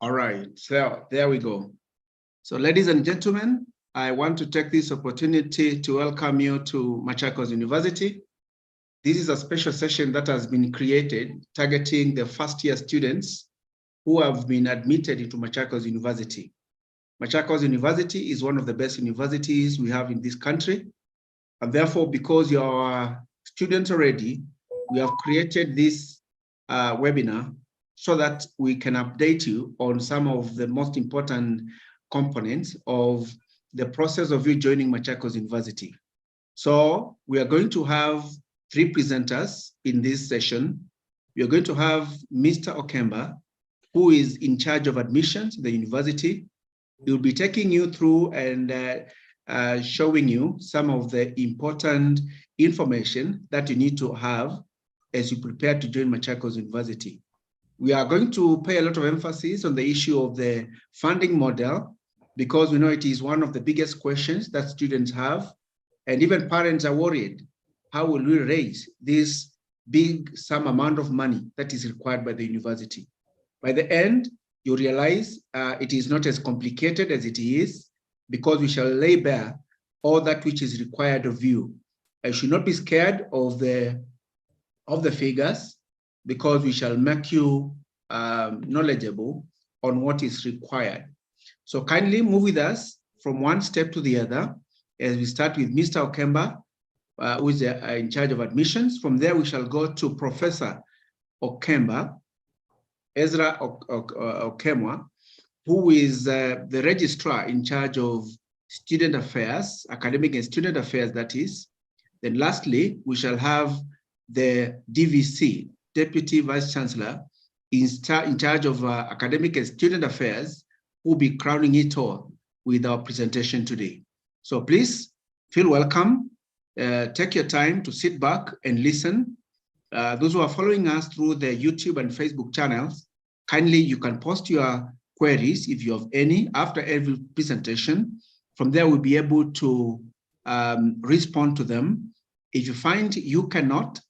All right, so there we go. So ladies and gentlemen, I want to take this opportunity to welcome you to Machakos University. This is a special session that has been created targeting the first-year students who have been admitted into Machakos University. Machakos University is one of the best universities we have in this country. And therefore, because you are students already, we have created this webinar so that we can update you on some of the most important components of the process of you joining Machakos University. So we are going to have 3 presenters in this session. We are going to have Mr. Okemba, who is in charge of admissions at the university. He will be taking you through and showing you some of the important information that you need to have as you prepare to join Machakos University. We are going to pay a lot of emphasis on the issue of the funding model, because we know it is one of the biggest questions that students have, and even parents are worried. How will we raise this big sum amount of money that is required by the university? By the end, you realize it is not as complicated as it is, because we shall lay bare all that which is required of you. You should not be scared of the figures, because we shall make you knowledgeable on what is required. So kindly move with us from one step to the other as we start with Mr. Okemba, who is in charge of admissions. From there, we shall go to Professor Okemba, Ezra Okemwa, who is the registrar in charge of student affairs, academic and student affairs, that is. Then lastly, we shall have the DVC, Deputy Vice Chancellor, in charge of academic and student affairs, who will be crowning it all with our presentation today. So please feel welcome. Take your time to sit back and listen. Those who are following us through the YouTube and Facebook channels, kindly you can post your queries if you have any after every presentation. From there, we'll be able to respond to them. If you find you cannot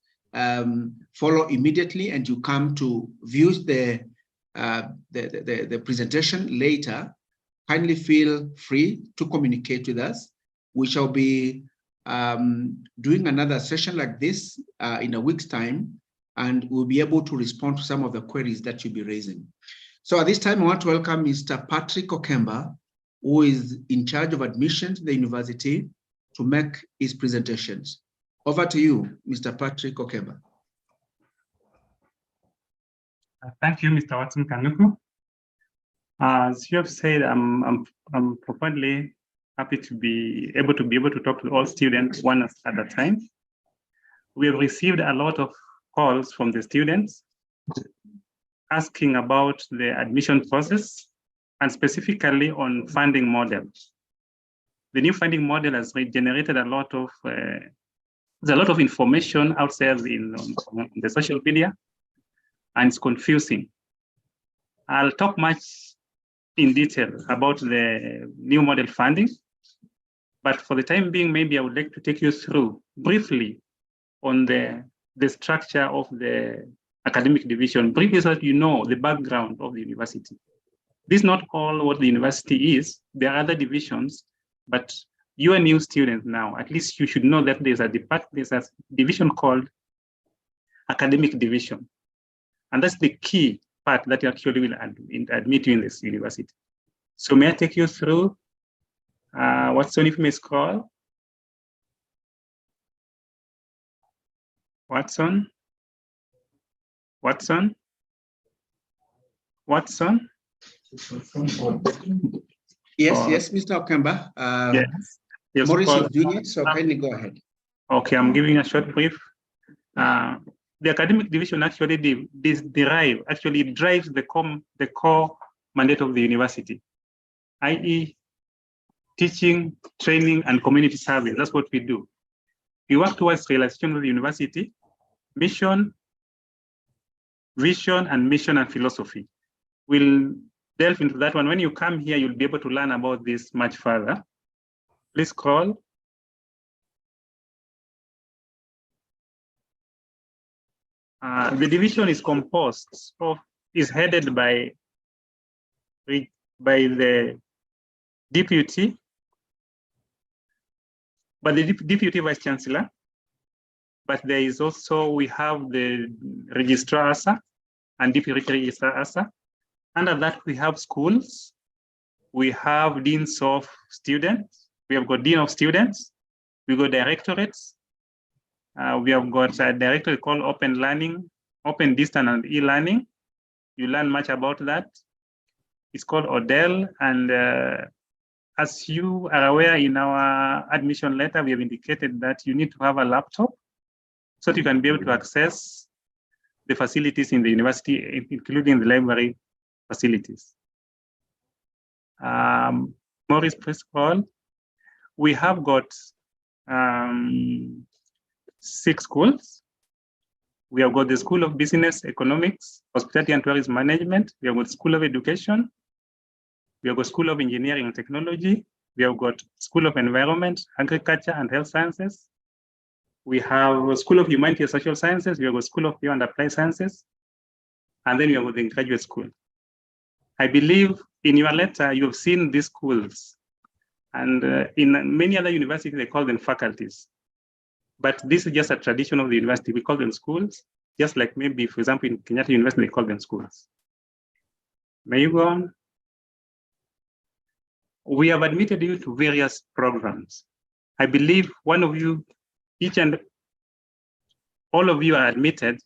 follow immediately and you come to view the presentation later, kindly feel free to communicate with us. We shall be doing another session like this in a week's time, and we'll be able to respond to some of the queries that you'll be raising. So at this time, I want to welcome Mr. Patrick Okemba, who is in charge of admissions to the university, to make his presentations. Over to you, Mr. Patrick Okemba. Thank you, Mr. Watson Kanuku. As you have said, I'm profoundly happy to be able to talk to all students one at a time. We have received a lot of calls from the students asking about the admission process and specifically on funding models. The new funding model has generated a lot of there's a lot of information out there on the social media, and it's confusing. I'll talk much in detail about the new model funding, but for the time being, maybe I would like to take you through briefly on the structure of the academic division, briefly so that you know the background of the university. This is not all what the university is. There are other divisions, but you are new students now. At least you should know that there's a division called academic division. And that's the key part that you actually will admit you in this university. So may I take you through Watson, if you may scroll? Watson? Watson? Watson? Yes, Mr. Okemba. Yes. Maurice is doing it, so kindly go ahead. Okay, I'm giving a short brief. The academic division actually drives the core mandate of the university, i.e. teaching, training, and community service. That's what we do. We work towards realization of the university, mission, vision, and mission and philosophy. We'll delve into that one. When you come here, you'll be able to learn about this much further. Please scroll. The division is headed by by the deputy vice chancellor, but there is also, we have the registrar ASA and deputy registrar ASA. Under that, we have schools, we have deans of students, we have got dean of students, we got directorates, we have got a directorate called Open Learning, Open Distance and E-Learning. You learn much about that. It's called Odell, and as you are aware, in our admission letter, we have indicated that you need to have a laptop so that you can be able to access the facilities in the university, including the library facilities. Maurice, please scroll. We have got 6 schools. We have got the School of Business, Economics, Hospitality and Tourism Management. We have got School of Education. We have got School of Engineering and Technology. We have got School of Environment, Agriculture and Health Sciences. We have a School of Humanity and Social Sciences. We have got School of Pure and Applied Sciences. And then we have got the graduate school. I believe in your letter, you have seen these schools. And in many other universities, they call them faculties. But this is just a tradition of the university. We call them schools, just like maybe, for example, in Kenyatta University, they call them schools. May you go on? We have admitted you to various programs. I believe one of you, each and all of you are admitted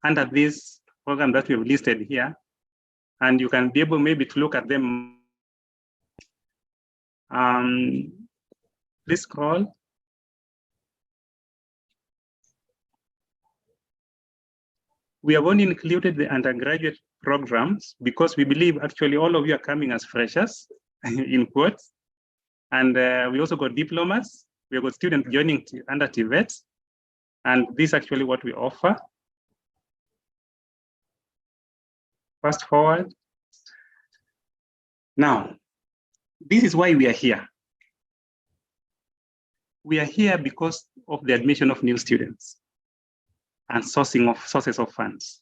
under this program that we have listed here, and you can be able maybe to look at them. Please scroll. We have only included the undergraduate programs because we believe actually all of you are coming as freshers, in quotes. And we also got diplomas. We have got students joining under TVET. And this is actually what we offer. Fast forward. Now, this is why we are here. We are here because of the admission of new students and sources of funds.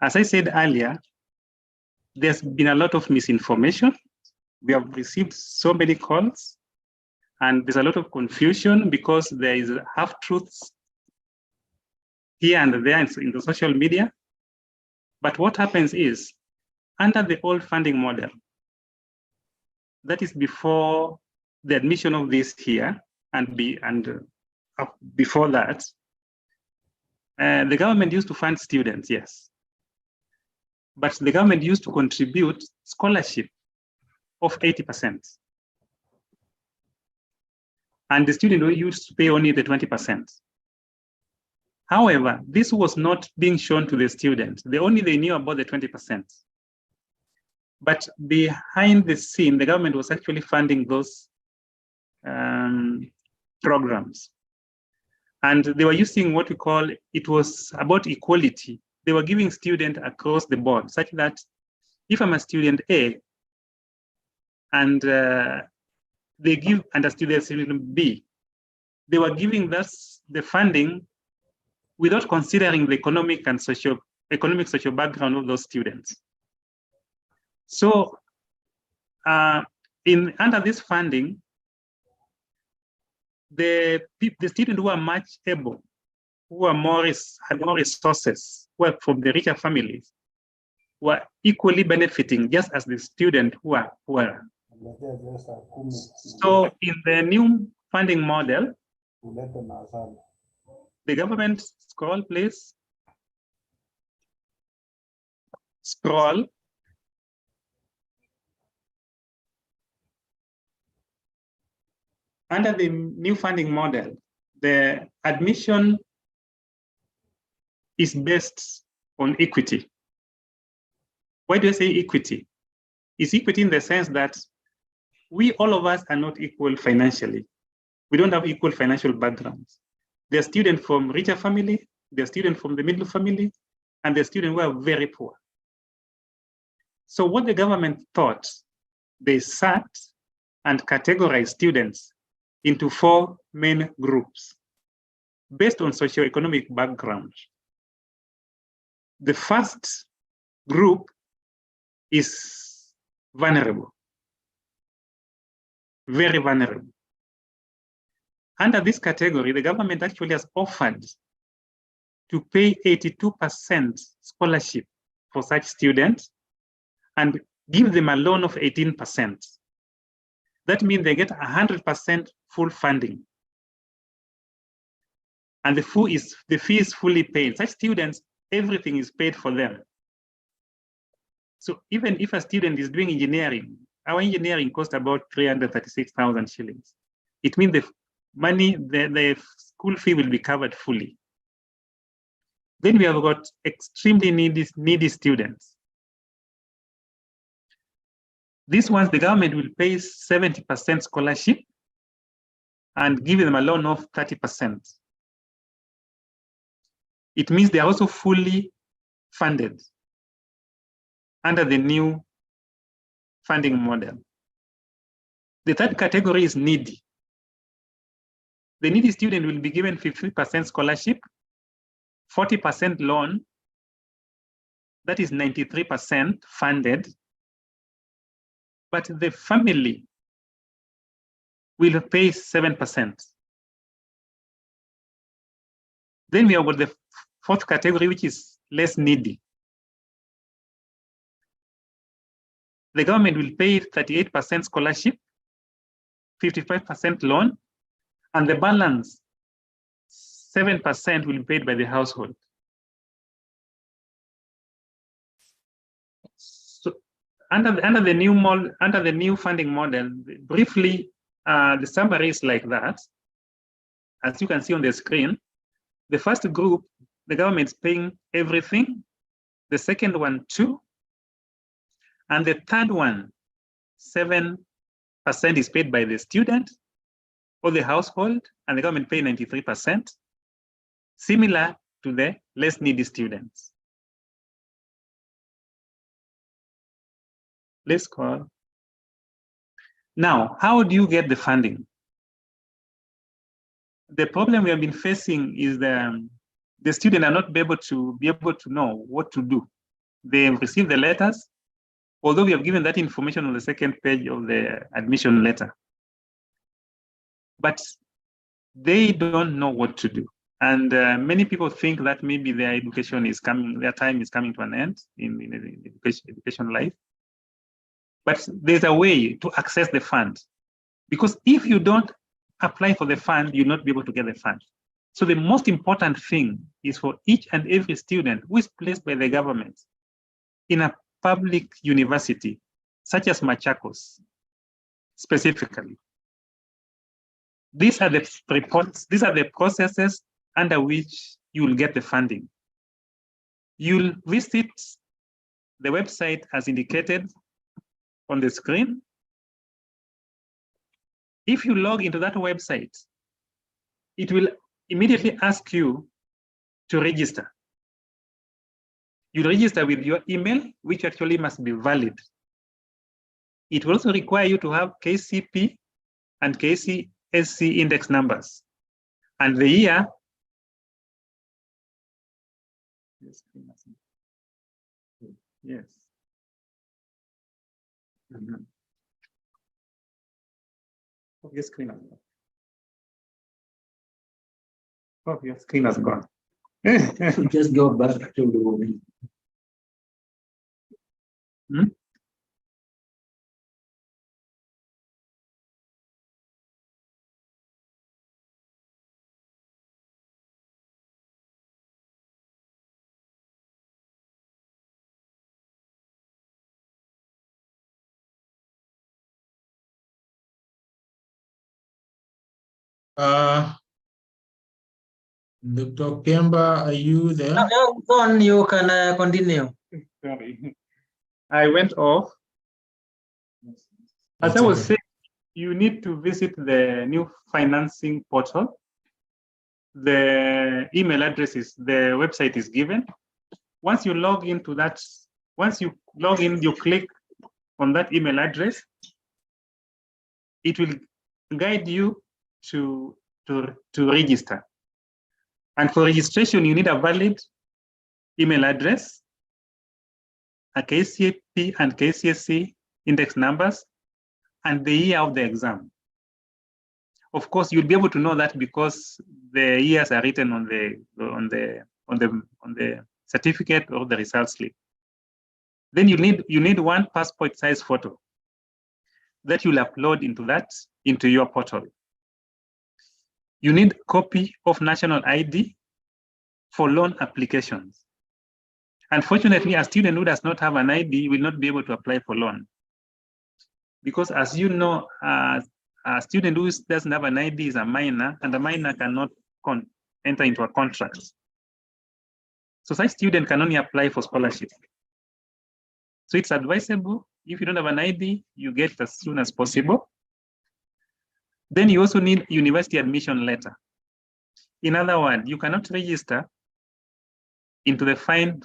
As I said earlier, there's been a lot of misinformation. We have received so many calls, and there's a lot of confusion because there is half-truths here and there in the social media. But what happens is, under the old funding model, that is before the admission of this here, and before that, the government used to fund students, yes. But the government used to contribute scholarship of 80%. And the student used to pay only the 20%. However, this was not being shown to the students. They knew about the 20%. But behind the scene, the government was actually funding those programs. And they were using what we call, it was about equality. They were giving students across the board, such that if I'm a student A, and they give under student B, they were giving us the funding without considering the economic and social background of those students. So under this funding, the students who are much able, who are had more resources, who are from the richer families, were equally benefiting just as the students who are poorer. So in the new funding model, the government, scroll please, scroll. Under the new funding model, the admission is based on equity. Why do I say equity? It's equity in the sense that all of us are not equal financially. We don't have equal financial backgrounds. There are students from richer family, there are students from the middle family, and there are students who are very poor. So what the government thought, they sat and categorized students into 4 main groups based on socioeconomic background. The first group is vulnerable, very vulnerable. Under this category, the government actually has offered to pay 82% scholarship for such students and give them a loan of 18%. That means they get 100% full funding. And the fee is fully paid. Such students, everything is paid for them. So even if a student is doing engineering, our engineering costs about 336,000 shillings. It means the money, the school fee will be covered fully. Then we have got extremely needy students. These ones, the government will pay 70% scholarship and give them a loan of 30%. It means they are also fully funded under the new funding model. The third category is needy. The needy student will be given 50% scholarship, 40% loan, that is 93% funded, but the family will pay 7%. Then we have got the fourth category, which is less needy. The government will pay 38% scholarship, 55% loan, and the balance, 7% will be paid by the household. So under the new funding model, briefly, the summary is like that. As you can see on the screen, the first group, the government is paying everything. The second one, 2%. And the third one, 7% is paid by the student or the household, and the government pay 93%, similar to the less needy students. Let's call. Now, how do you get the funding? The problem we have been facing is the students are not able to know what to do. They receive the letters, although we have given that information on the second page of the admission letter. But they don't know what to do. And many people think that maybe their education is coming, their time is coming to an end in education life. But there's a way to access the fund. Because if you don't apply for the fund, you'll not be able to get the fund. So the most important thing is for each and every student who is placed by the government in a public university, such as Machakos, specifically. These are the reports, these are the processes under which you will get the funding. You'll visit the website as indicated on the screen. If you log into that website, it will immediately ask you to register. You register with your email, which actually must be valid. It will also require you to have KCP and KCSC index numbers. And the year, yes. Oh, your screen has gone. Oh, your screen has gone. Just go back to the Dr. Kemba, are you there? No, go on, you can continue. Sorry, I went off. As I was saying, you need to visit the new financing portal. The email address is, the website is given. Once you log into that, once you log in, you click on that email address. It will guide you to register. And for registration, you need a valid email address, a KCP and KCSC index numbers, and the year of the exam. Of course, you'll be able to know that because the years are written on the certificate or the result slip. Then you need one passport size photo that you'll upload into your portal. You need a copy of national ID for loan applications. Unfortunately, a student who does not have an ID will not be able to apply for loan. Because as you know, a student who doesn't have an ID is a minor, and a minor cannot enter into a contract. So such student can only apply for scholarship. So it's advisable, if you don't have an ID, you get it as soon as possible. Then you also need university admission letter. In other words, you cannot register into the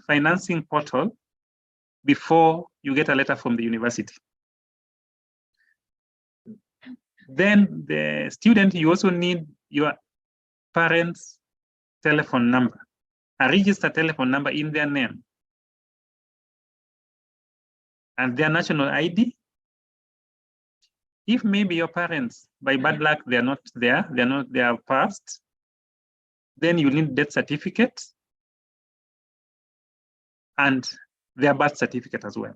financing portal before you get a letter from the university. Then the student, you also need your parents' telephone number, a registered telephone number in their name, and their national ID. If maybe your parents, by bad luck, they are passed, then you need death certificate and their birth certificate as well.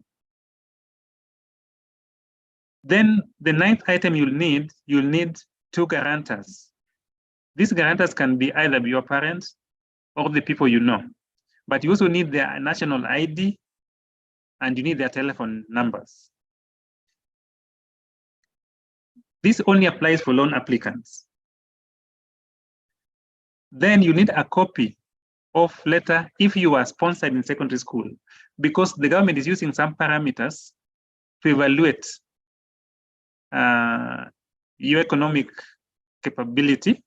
Then the ninth item you'll need 2 guarantors. These guarantors can be either your parents or the people you know, but you also need their national ID and you need their telephone numbers. This only applies for loan applicants. Then you need a copy of letter if you are sponsored in secondary school, because the government is using some parameters to evaluate your economic capability.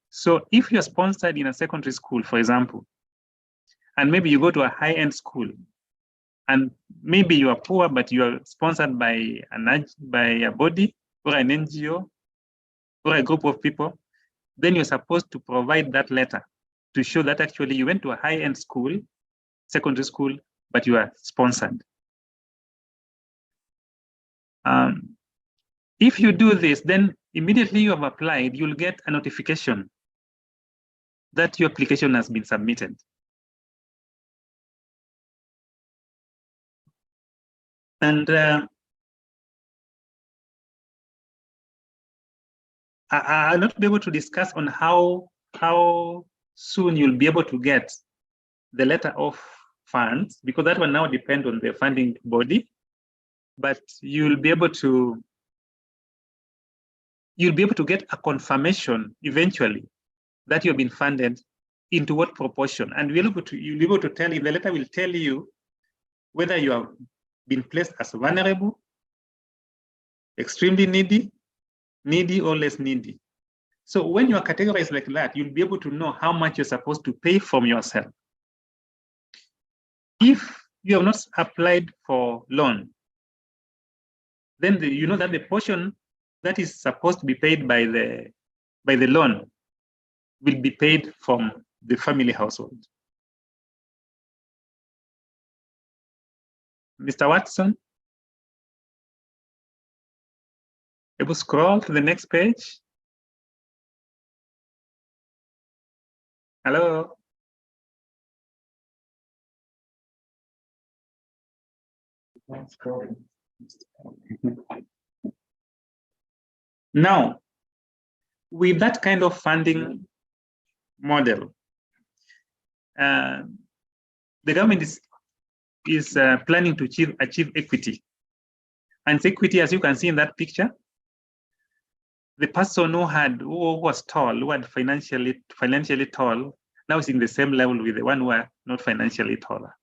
So if you're sponsored in a secondary school, for example, and maybe you go to a high-end school, and maybe you are poor, but you are sponsored by a body or an NGO or a group of people, then you're supposed to provide that letter to show that actually you went to a high-end school, secondary school, but you are sponsored. If you do this, then immediately you have applied, you'll get a notification that your application has been submitted. And I'll not be able to discuss on how soon you'll be able to get the letter of funds, because that will now depend on the funding body. But you'll be able to get a confirmation eventually that you've been funded into what proportion, and you'll be able to tell you, the letter will tell you whether you have been placed as vulnerable, extremely needy or less needy. So when you are categorized like that, you'll be able to know how much you're supposed to pay from yourself. If you have not applied for loan, then you know that the portion that is supposed to be paid by the loan will be paid from the family household. Mr. Watson, able to scroll to the next page? Hello? Now, with that kind of funding model, the government is planning to achieve equity. And equity, as you can see in that picture, the person who was tall, who had financially tall, now is in the same level with the one who are not financially taller.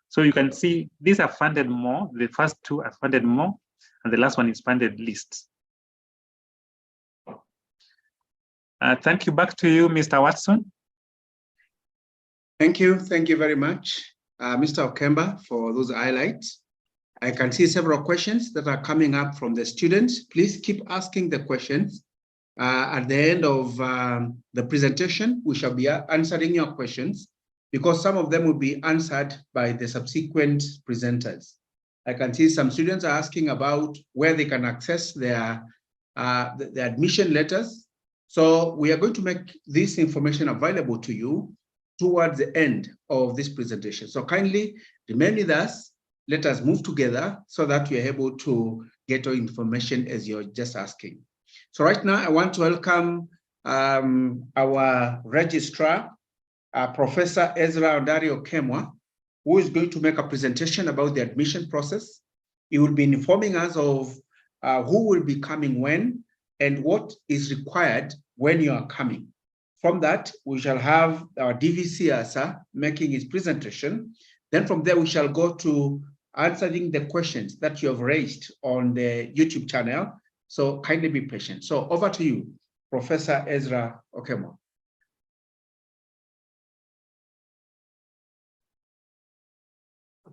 So you can see these are funded more. The first two are funded more, and the last one is funded least. Thank you. Back to you, Mr. Watson. Thank you very much, Mr. Okemba, for those highlights. I can see several questions that are coming up from the students. Please keep asking the questions. At the end of the presentation, we shall be answering your questions, because some of them will be answered by the subsequent presenters. I can see some students are asking about where they can access their the admission letters. So we are going to make this information available to you towards the end of this presentation. So kindly remain with us. Let us move together so that we are able to get your information as you're just asking. So right now, I want to welcome our registrar, Professor Ezra Ondario Kemwa, who is going to make a presentation about the admission process. He will be informing us of who will be coming when and what is required when you are coming. From that, we shall have our DVC ASA making his presentation. Then from there, we shall go to answering the questions that you have raised on the YouTube channel. So kindly be patient. So over to you, Professor Ezra Okemo.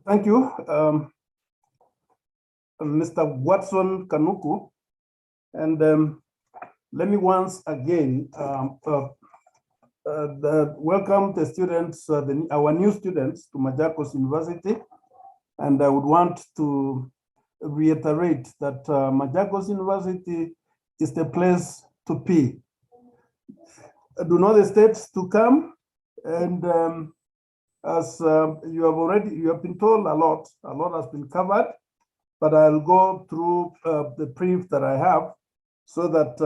Thank you, Mr. Watson Kanuku. And let me once again welcome the students, our new students to Machakos University. And I would want to reiterate that Machakos University is the place to be. Do not hesitate to come. And as you have been told a lot has been covered, but I'll go through the brief that I have so that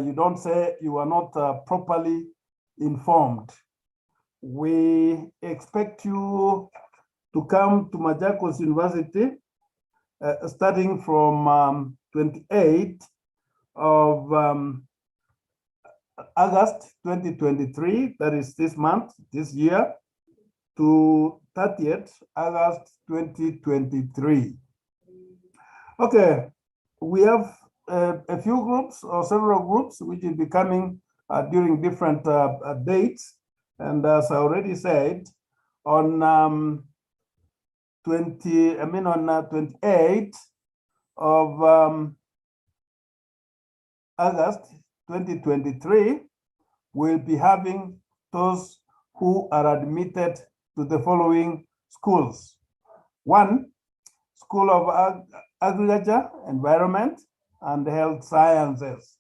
you don't say you are not properly informed. We expect you to come to Machakos University starting from 28th of August 2023, that is this month, this year, to 30th August 2023. Okay, we have a few groups or several groups which will be coming during different dates. And as I already said, on 28th of August 2023, we'll be having those who are admitted to the following schools. 1, School of Agriculture, Environment, and Health Sciences.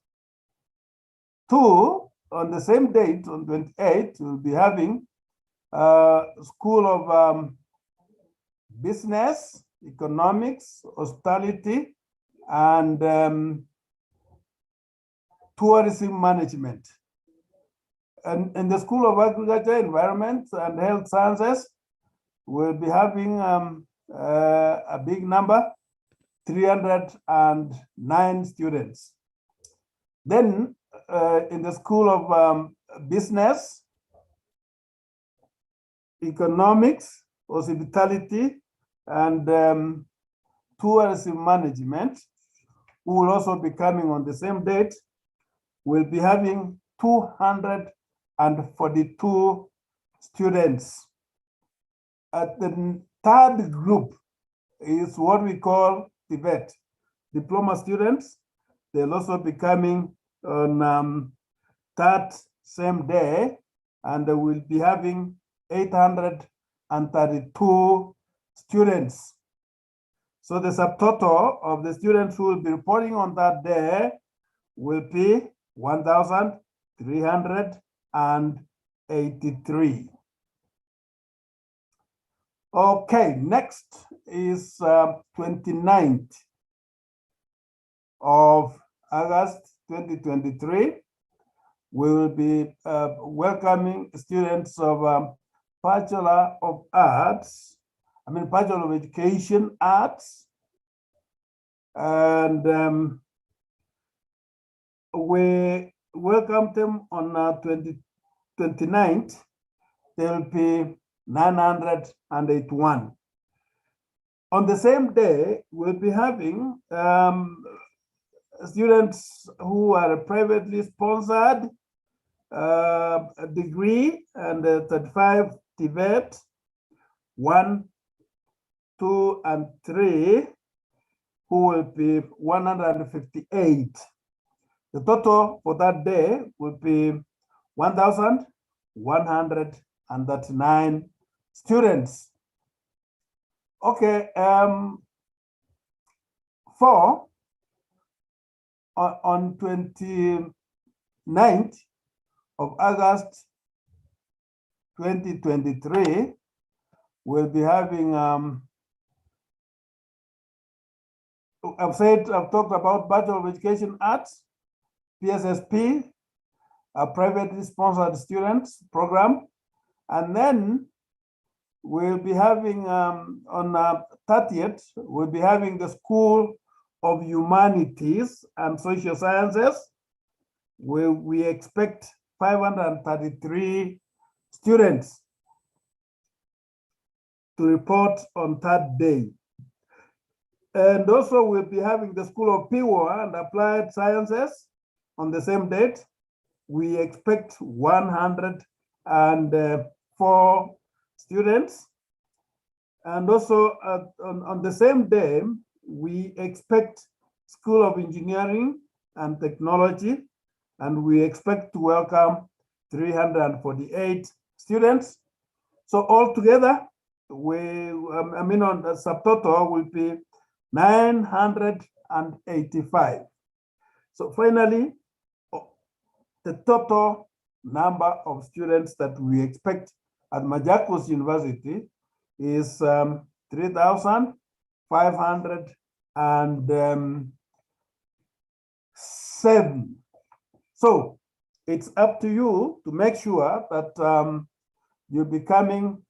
2, on the same date, on 28th, we'll be having School of Business, Economics, Hospitality, and Tourism Management. And in the School of Agriculture, Environment, and Health Sciences, we'll be having a big number, 309 students. Then in the School of Business, Economics, Hospitality, and Tourism Management, who will also be coming on the same date, will be having 242 students. At the third group is what we call Tibet diploma students. They'll also be coming on that same day, and they will be having 832 students. So the subtotal of the students who will be reporting on that day will be 1,383. Okay, next is 29th of August 2023. We will be welcoming students of Bachelor of Arts, Bachelor of Education Arts, and we welcome them on 29th. There will be 981. On the same day, we'll be having students who are privately sponsored degree and 35 Tibet, 1, 2, and 3, who will be 158. The total for that day will be 1,139 students. Okay, on 29th of August 2023, we'll be having I've talked about Bachelor of Education Arts, PSSP, a privately sponsored students program. And then we'll be having on 30th, we'll be having the School of Humanities and Social Sciences, where we expect 533 students to report on that day. And also we'll be having the School of PWA and Applied Sciences on the same date. We expect 104 students. And also on the same day, we expect School of Engineering and Technology, and we expect to welcome 348 students. So altogether, on the subtotal will be 985. So finally, the total number of students that we expect at Machakos University is 3,507. So it's up to you to make sure that you'll be coming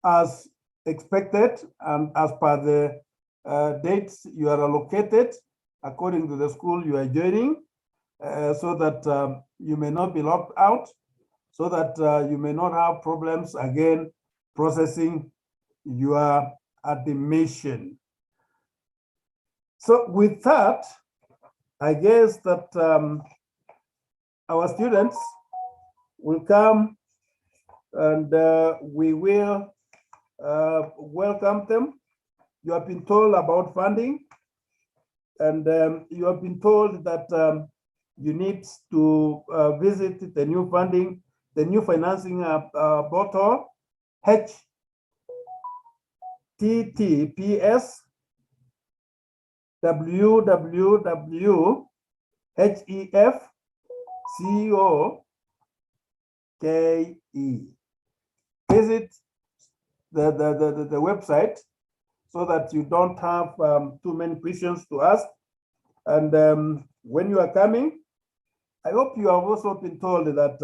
as expected and as per the dates you are allocated according to the school you are joining, so that you may not be locked out, so that you may not have problems again processing your admission. So with that, I guess that our students will come and we will welcome them. You have been told about funding, and you have been told that you need to visit the new funding, the new financing portal, https www.hefcoke. Visit the website so that you don't have too many questions to ask. And when you are coming, I hope you have also been told that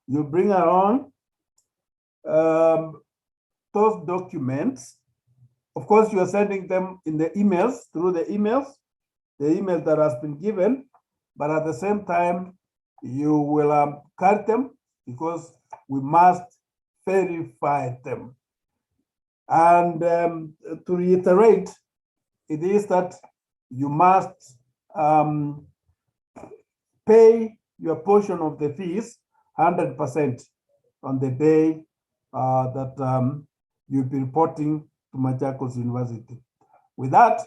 you bring along those documents. Of course, you are sending them in the emails, through the email that has been given, but at the same time, you will cut them because we must verify them. And to reiterate, it is that you must pay your portion of the fees 100% on the day that you'll be reporting to Machakos University. With that,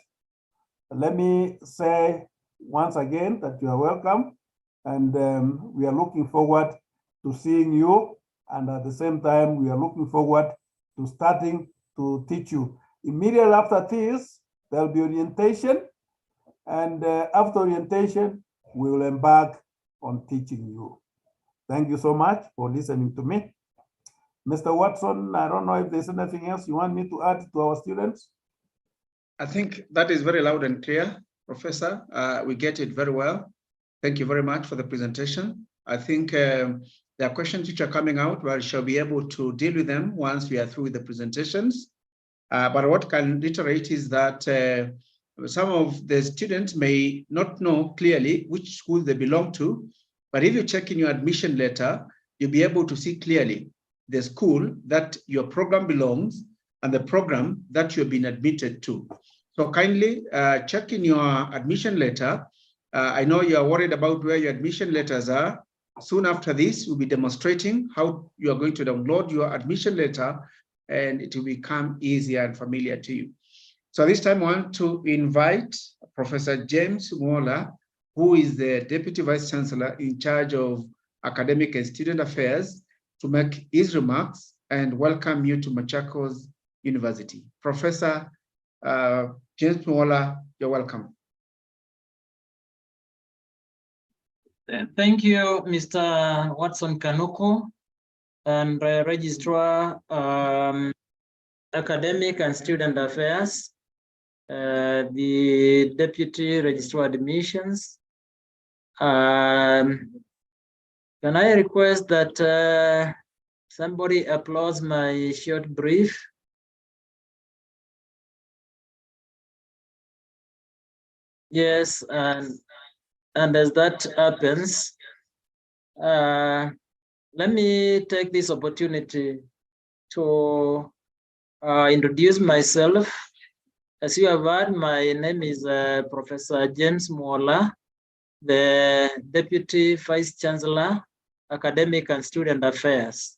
let me say once again that you are welcome, and we are looking forward to seeing you, and at the same time, we are looking forward to starting to teach you. Immediately after this, there'll be orientation, and after orientation, we will embark on teaching you. Thank you so much for listening to me. Mr. Watson, I don't know if there's anything else you want me to add to our students. I think that is very loud and clear, Professor. We get it very well. Thank you very much for the presentation. I think there are questions which are coming out, but we shall be able to deal with them once we are through with the presentations. But what I can reiterate is that some of the students may not know clearly which school they belong to, but if you check in your admission letter, you'll be able to see clearly the school that your program belongs and the program that you've been admitted to. So kindly check in your admission letter. I know you are worried about where your admission letters are. Soon after this, we'll be demonstrating how you are going to download your admission letter, and it will become easier and familiar to you. So this time I want to invite Professor James Mwola, who is the Deputy Vice Chancellor in charge of Academic and Student Affairs, to make his remarks and welcome you to Machakos University. Professor James Mwola, you're welcome. Thank you, Mr. Watson Kanuku, and Registrar Academic and Student Affairs, the Deputy Registrar Admissions. Can I request that somebody applauds my short brief? Yes, and as that happens, let me take this opportunity to introduce myself. As you have heard, my name is Professor James Mwola, the Deputy Vice Chancellor, Academic and Student Affairs.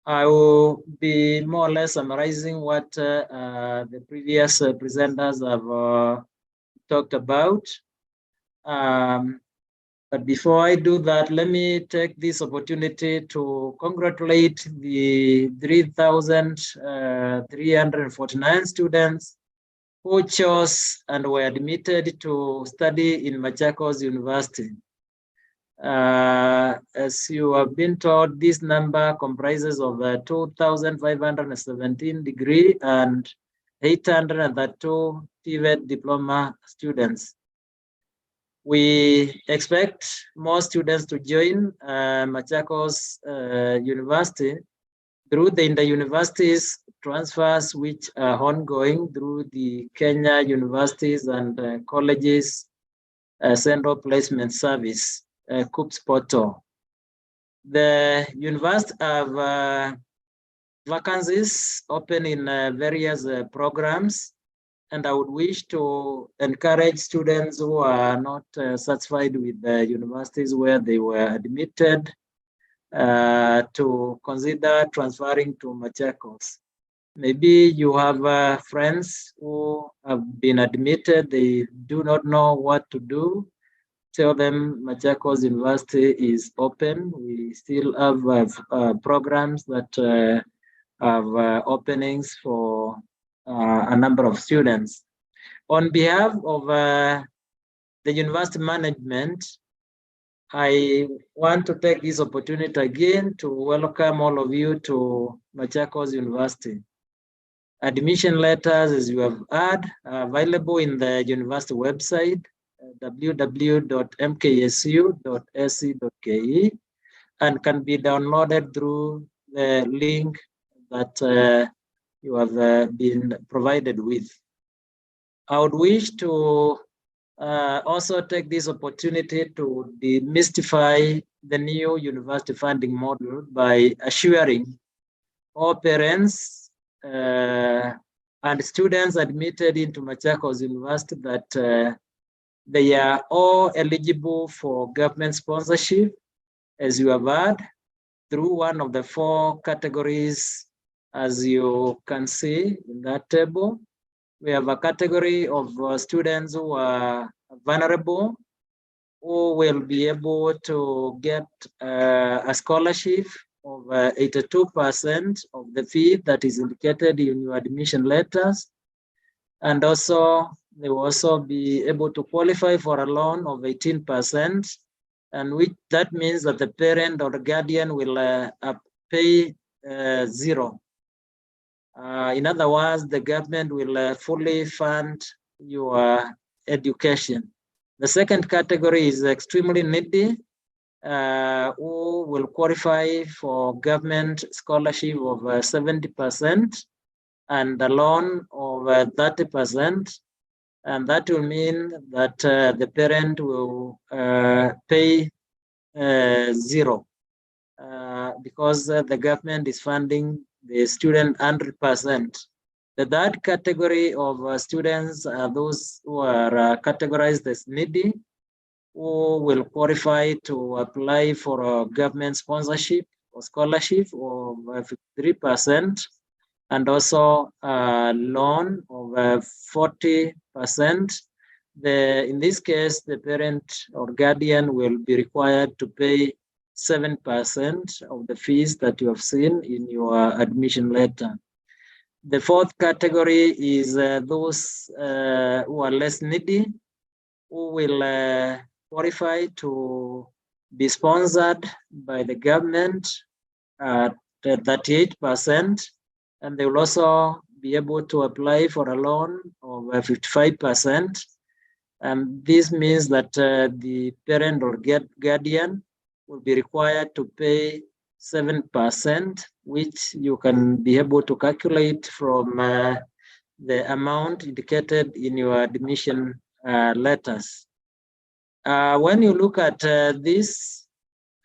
I will be more or less summarizing what the previous presenters have talked about. But before I do that, let me take this opportunity to congratulate the 3,349 students who chose and were admitted to study in Machakos University. As you have been told, this number comprises of 2,517 degree and 832 TVET diploma students. We expect more students to join Machakos University through the inter-universities transfers which are ongoing through the Kenya Universities and Colleges Central Placement Service, CUPS portal. The university have vacancies open in various programs, and I would wish to encourage students who are not satisfied with the universities where they were admitted to consider transferring to Machakos. Maybe you have friends who have been admitted, they do not know what to do. Tell them Machakos University is open. We still have programs that have openings for a number of students. On behalf of the university management, I want to take this opportunity again to welcome all of you to Machakos University. Admission letters, as you have heard, are available in the university website, www.mksu.ac.ke, and can be downloaded through the link that you have been provided with. I would wish to also take this opportunity to demystify the new university funding model by assuring all parents and students admitted into Machakos University that they are all eligible for government sponsorship, as you have heard, through one of the 4 categories, as you can see in that table. We have a category of students who are vulnerable, who will be able to get a scholarship of 82% of the fee that is indicated in your admission letters. And also, they will also be able to qualify for a loan of 18%, and which that means that the parent or the guardian will pay 0. In other words, the government will fully fund your education. The second category is extremely needy, who will qualify for government scholarship of 70% and a loan of 30%. And that will mean that the parent will pay 0 because the government is funding the student 100%. The third category of students are those who are categorized as needy, who will qualify to apply for a government sponsorship or scholarship of 53%, and also a loan of 40%. In this case, the parent or guardian will be required to pay 7% of the fees that you have seen in your admission letter. The fourth category is those who are less needy, who will qualify to be sponsored by the government at 38%, and they will also be able to apply for a loan of 55%. And this means that the parent or guardian will be required to pay 7%, which you can be able to calculate from the amount indicated in your admission letters. When you look at this,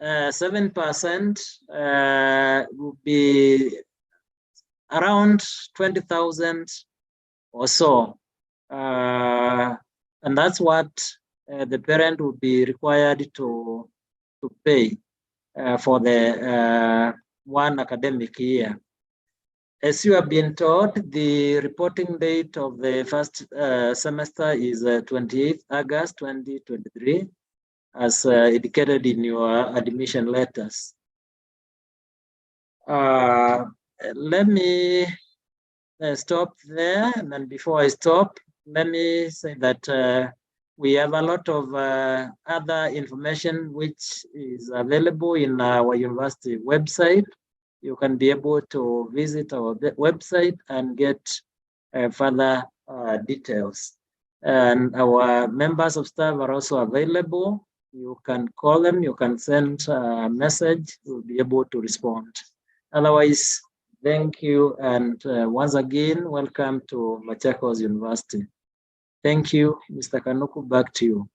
7% will be around 20,000 or so. And that's what the parent would be required to pay for the one academic year. As you have been told, the reporting date of the first semester is 28th August 2023, as indicated in your admission letters. Let me stop there, and then before I stop, let me say that we have a lot of other information which is available in our university website. You can be able to visit our website and get further details. And our members of staff are also available. You can call them, you can send a message, we'll be able to respond. Otherwise, thank you, and once again, welcome to Machakos University. Thank you, Mr. Kanuku, back to you.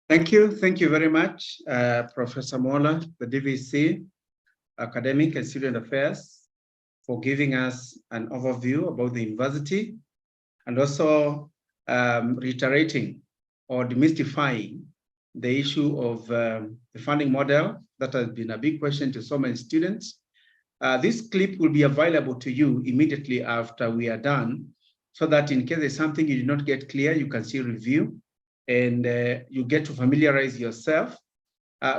Thank you very much, Professor Mola, the DVC, Academic and Student Affairs, for giving us an overview about the university, and also reiterating or demystifying the issue of the funding model that has been a big question to so many students. This clip will be available to you immediately after we are done, so that in case there's something you did not get clear, you can see review and you get to familiarize yourself.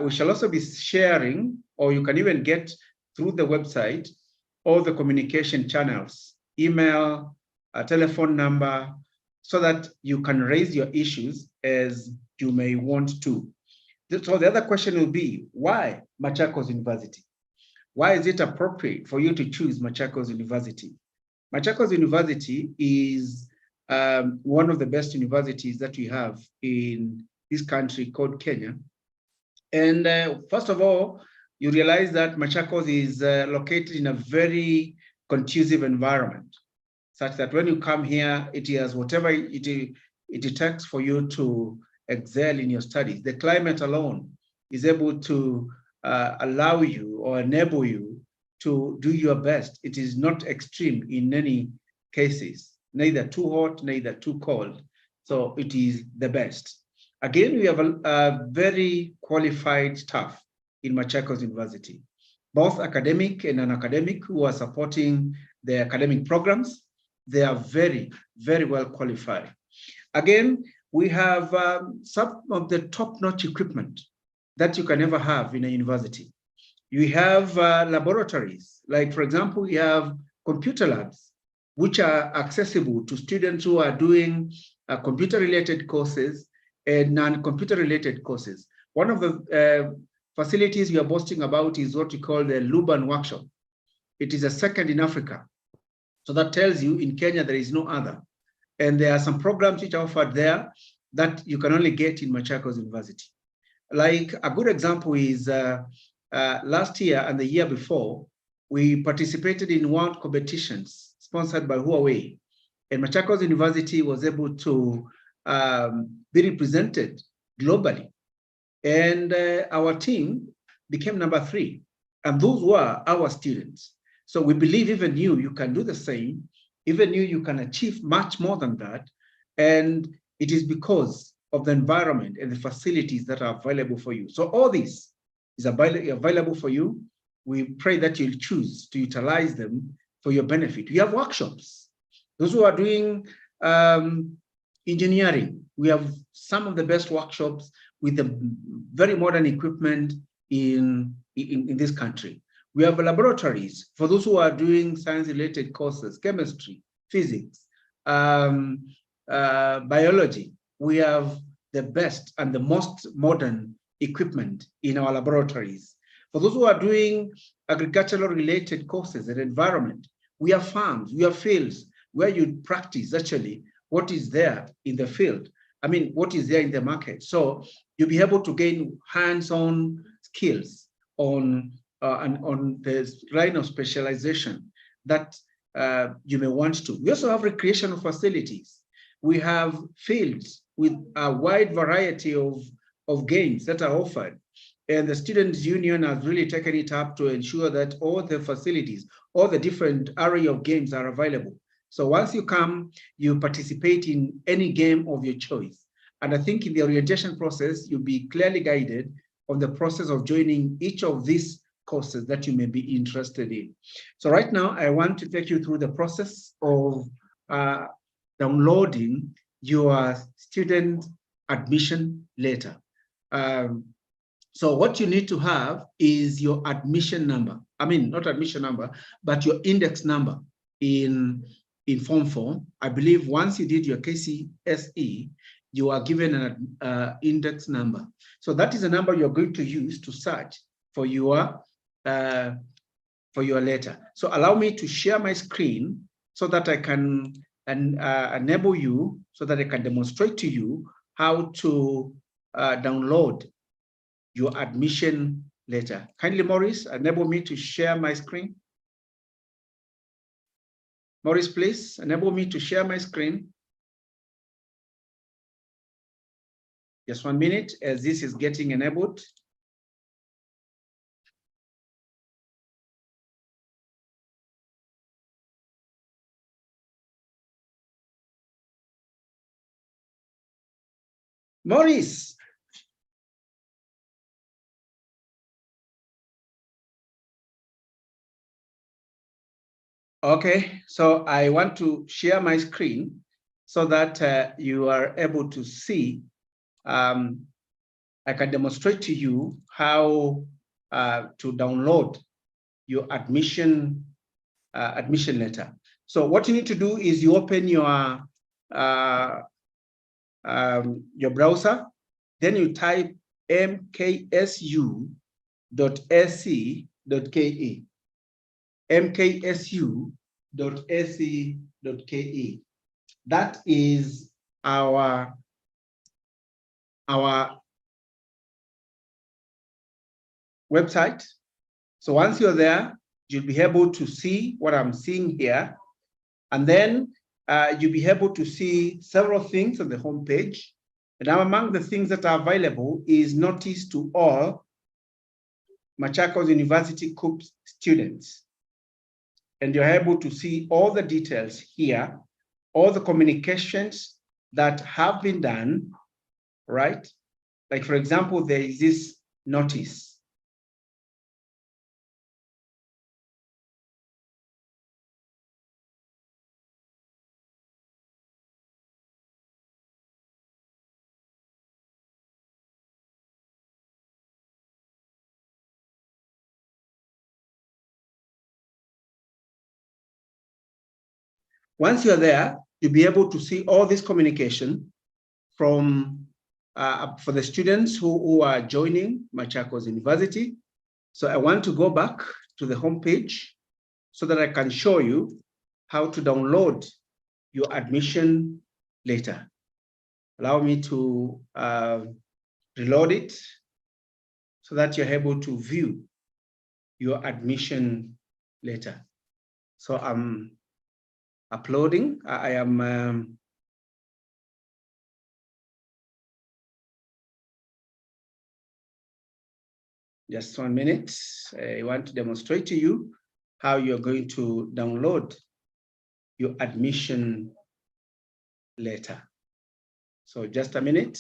We shall also be sharing, or you can even get through the website, all the communication channels, email, a telephone number, so that you can raise your issues as you may want to. So the other question will be, why Machakos University? Why is it appropriate for you to choose Machakos University? Machakos University is one of the best universities that we have in this country called Kenya. And first of all, you realize that Machakos is located in a very conducive environment, such that when you come here, it is whatever it takes for you to excel in your studies. The climate alone is able to allow you or enable you to do your best. It is not extreme in any cases, neither too hot, neither too cold. So it is the best. Again, we have a very qualified staff in Machakos University, both academic and non-academic, who are supporting the academic programs. They are very, very well qualified. Again, we have some of the top-notch equipment that you can ever have in a university. You have laboratories, like for example, we have computer labs, which are accessible to students who are doing computer-related courses and non-computer-related courses. One of the facilities we are boasting about is what we call the Luban Workshop. It is a second in Africa. So that tells you in Kenya, there is no other. And there are some programs which are offered there that you can only get in Machakos University. Like a good example is last year and the year before, we participated in world competitions sponsored by Huawei. And Machakos University was able to be represented globally. And our team became #3. And those were our students. So we believe even you can do the same. Even you can achieve much more than that. And it is because of the environment and the facilities that are available for you. So all this is available for you. We pray that you'll choose to utilize them for your benefit. We have workshops. Those who are doing engineering, we have some of the best workshops with the very modern equipment in this country. We have laboratories for those who are doing science-related courses, chemistry, physics, biology. We have the best and the most modern equipment in our laboratories. For those who are doing agricultural-related courses and environment, we have farms, we have fields where you practice actually what is there in the field. I mean, what is there in the market. So you'll be able to gain hands-on skills on the line of specialization that you may want to. We also have recreational facilities. We have fields with a wide variety of games that are offered. And the Students' Union has really taken it up to ensure that all the facilities, all the different array of games are available. So once you come, you participate in any game of your choice. And I think in the orientation process, you'll be clearly guided on the process of joining each of these courses that you may be interested in. So right now, I want to take you through the process of downloading your student admission letter. So what you need to have is your admission number. I mean, not admission number, but your index number in Form 4. I believe once you did your KCSE, you are given an index number. So that is a number you're going to use to search for your letter. So allow me to share my screen so that I can enable you, so that I can demonstrate to you how to download your admission letter. Kindly, Maurice, enable me to share my screen. Maurice, please enable me to share my screen. Just 1 minute as this is getting enabled. Maurice. Okay, so I want to share my screen so that you are able to see. I can demonstrate to you how to download your admission letter. So what you need to do is you open your browser, then you type mksu.ac.ke. mksu.ac.ke. That is our website. So once you're there, you'll be able to see what I'm seeing here. And then you'll be able to see several things on the homepage. And now among the things that are available is notice to all Machakos University CUPS students. And you're able to see all the details here, all the communications that have been done, right? Like, for example, there is this notice. Once you're there, you'll be able to see all this communication from for the students who are joining Machakos University. So I want to go back to the homepage so that I can show you how to download your admission letter. Allow me to reload it so that you're able to view your admission letter. So I'm uploading. I am just 1 minute. I want to demonstrate to you how you're going to download your admission letter. So just a minute.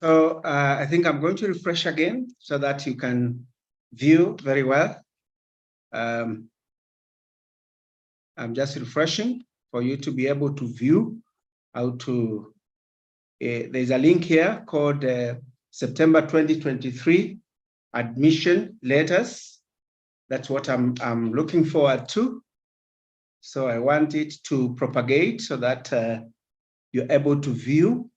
So I think I'm going to refresh again so that you can view very well. I'm just refreshing for you to be able to view how to, there's a link here called September 2023 admission letters. That's what I'm looking forward to. So I want it to propagate so that you're able to view.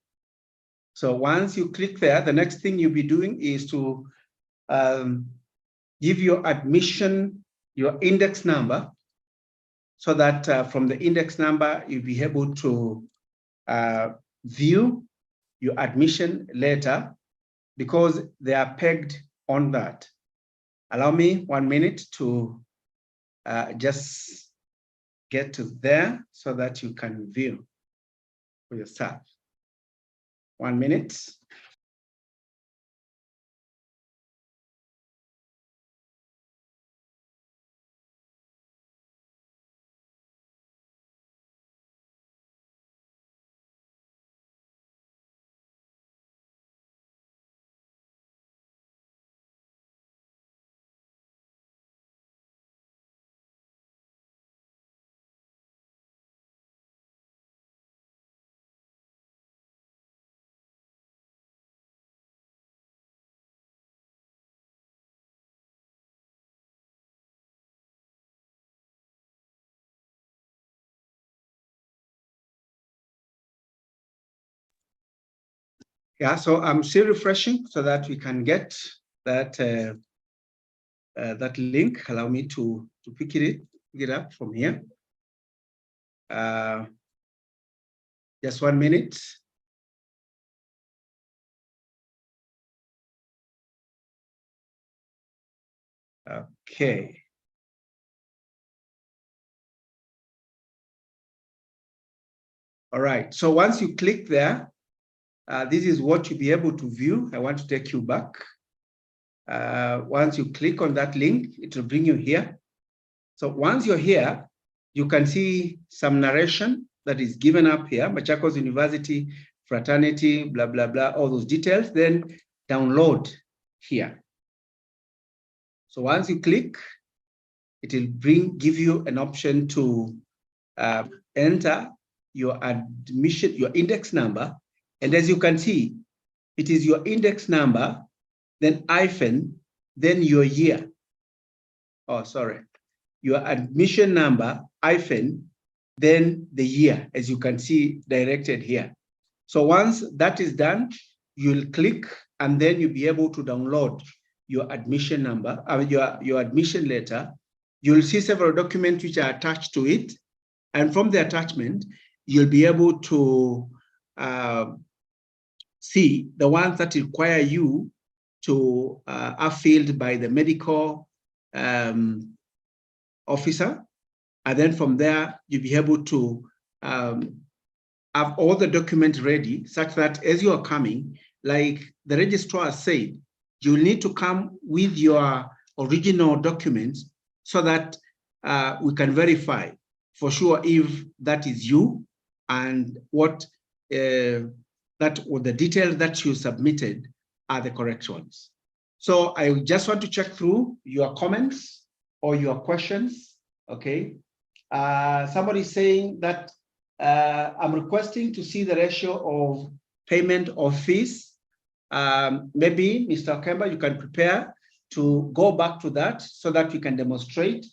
So once you click there, the next thing you'll be doing is to give your admission, your index number, so that from the index number, you'll be able to view your admission letter because they are pegged on that. Allow me 1 minute to just get to there so that you can view for yourself. 1 minute. Yeah, so I'm still refreshing so that we can get that that link. Allow me to pick it up from here. Just 1 minute. Okay. All right. So once you click there, this is what you'll be able to view. I want to take you back. Once you click on that link, it will bring you here. So once you're here, you can see some narration that is given up here, Machakos University, fraternity, blah, blah, blah, all those details, then download here. So once you click, it will give you an option to enter your admission, your index number. And as you can see, it is your index number, then hyphen, then your year. Oh, sorry. Your admission number, hyphen, then the year, as you can see directed here. So once that is done, you'll click and then you'll be able to download your admission number, your admission letter. You'll see several documents which are attached to it. And from the attachment, you'll be able to see the ones that require you to are filled by the medical officer. And then from there, you'll be able to have all the documents ready such that as you are coming, like the registrar said, you'll need to come with your original documents so that we can verify for sure if that is you and what the details that you submitted are the correct ones. So I just want to check through your comments or your questions, okay? Somebody's saying that I'm requesting to see the ratio of payment of fees. Maybe Mr. Kemba, you can prepare to go back to that so that we can demonstrate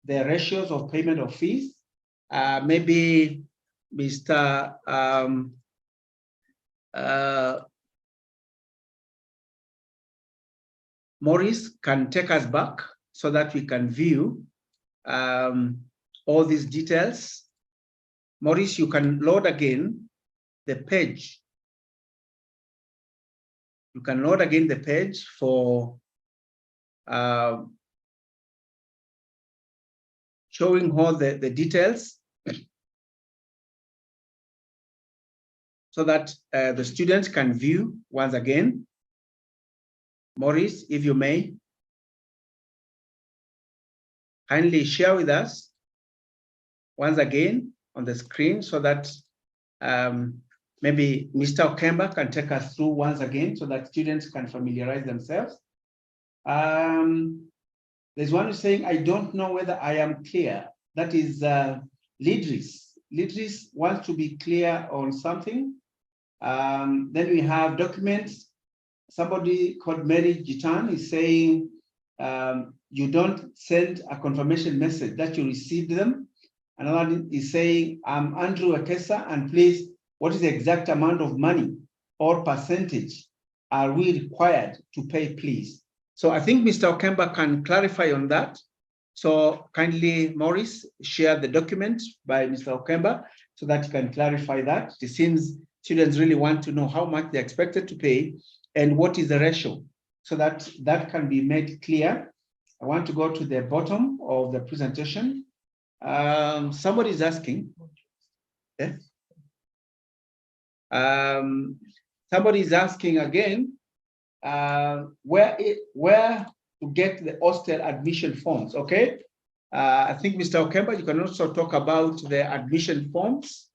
the ratios of payment of fees. Maybe Mr. Maurice can take us back so that we can view all these details. Maurice, you can load again the page. You can load again the page for showing all the details so that the students can view once again. Maurice, if you may, kindly share with us once again on the screen so that maybe Mr. Okemba can take us through once again so that students can familiarize themselves. There's one who's saying, I don't know whether I am clear. That is Lidris. Lidris wants to be clear on something. Then we have documents. Somebody called Mary Gitan is saying, you don't send a confirmation message that you received them. Another one is saying, I'm Andrew Akesa, and please, what is the exact amount of money or percentage are we required to pay, please? So I think Mr. Okemba can clarify on that. So kindly, Maurice, share the document by Mr. Okemba so that you can clarify that. It seems students really want to know how much they're expected to pay and what is the ratio, so that that can be made clear. I want to go to the bottom of the presentation. Somebody is asking. Yes. Somebody is asking again, where to get the hostel admission forms, okay? I think Mr. Okemba, you can also talk about the admission forms.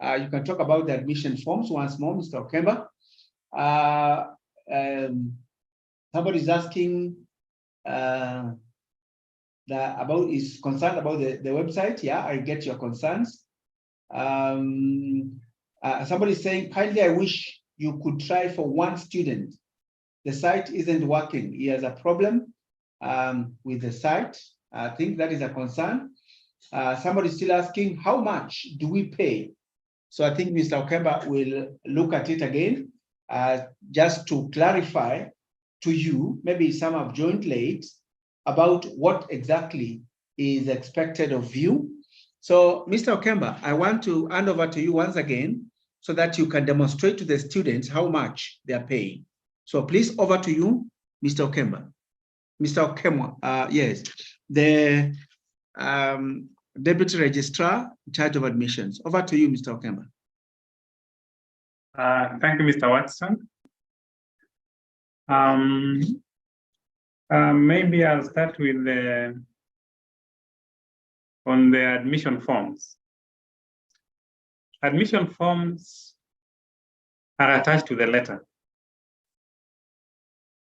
You can talk about the admission forms once more, Mr. Okemba. Somebody is asking is concerned about the website. Yeah, I get your concerns. Somebody is saying, kindly, I wish you could try for one student. The site isn't working. He has a problem with the site. I think that is a concern. Somebody is still asking, how much do we pay? So I think Mr. Okemba will look at it again, just to clarify to you, maybe some have joined late, about what exactly is expected of you. So Mr. Okemba, I want to hand over to you once again so that you can demonstrate to the students how much they are paying. So please, over to you, Mr. Okemba. Mr. Okemwa, yes, the Deputy Registrar in charge of admissions. Over to you, Mr. Okemba. Thank you, Mr. Watson. Maybe I'll start with on the admission forms. Admission forms are attached to the letter.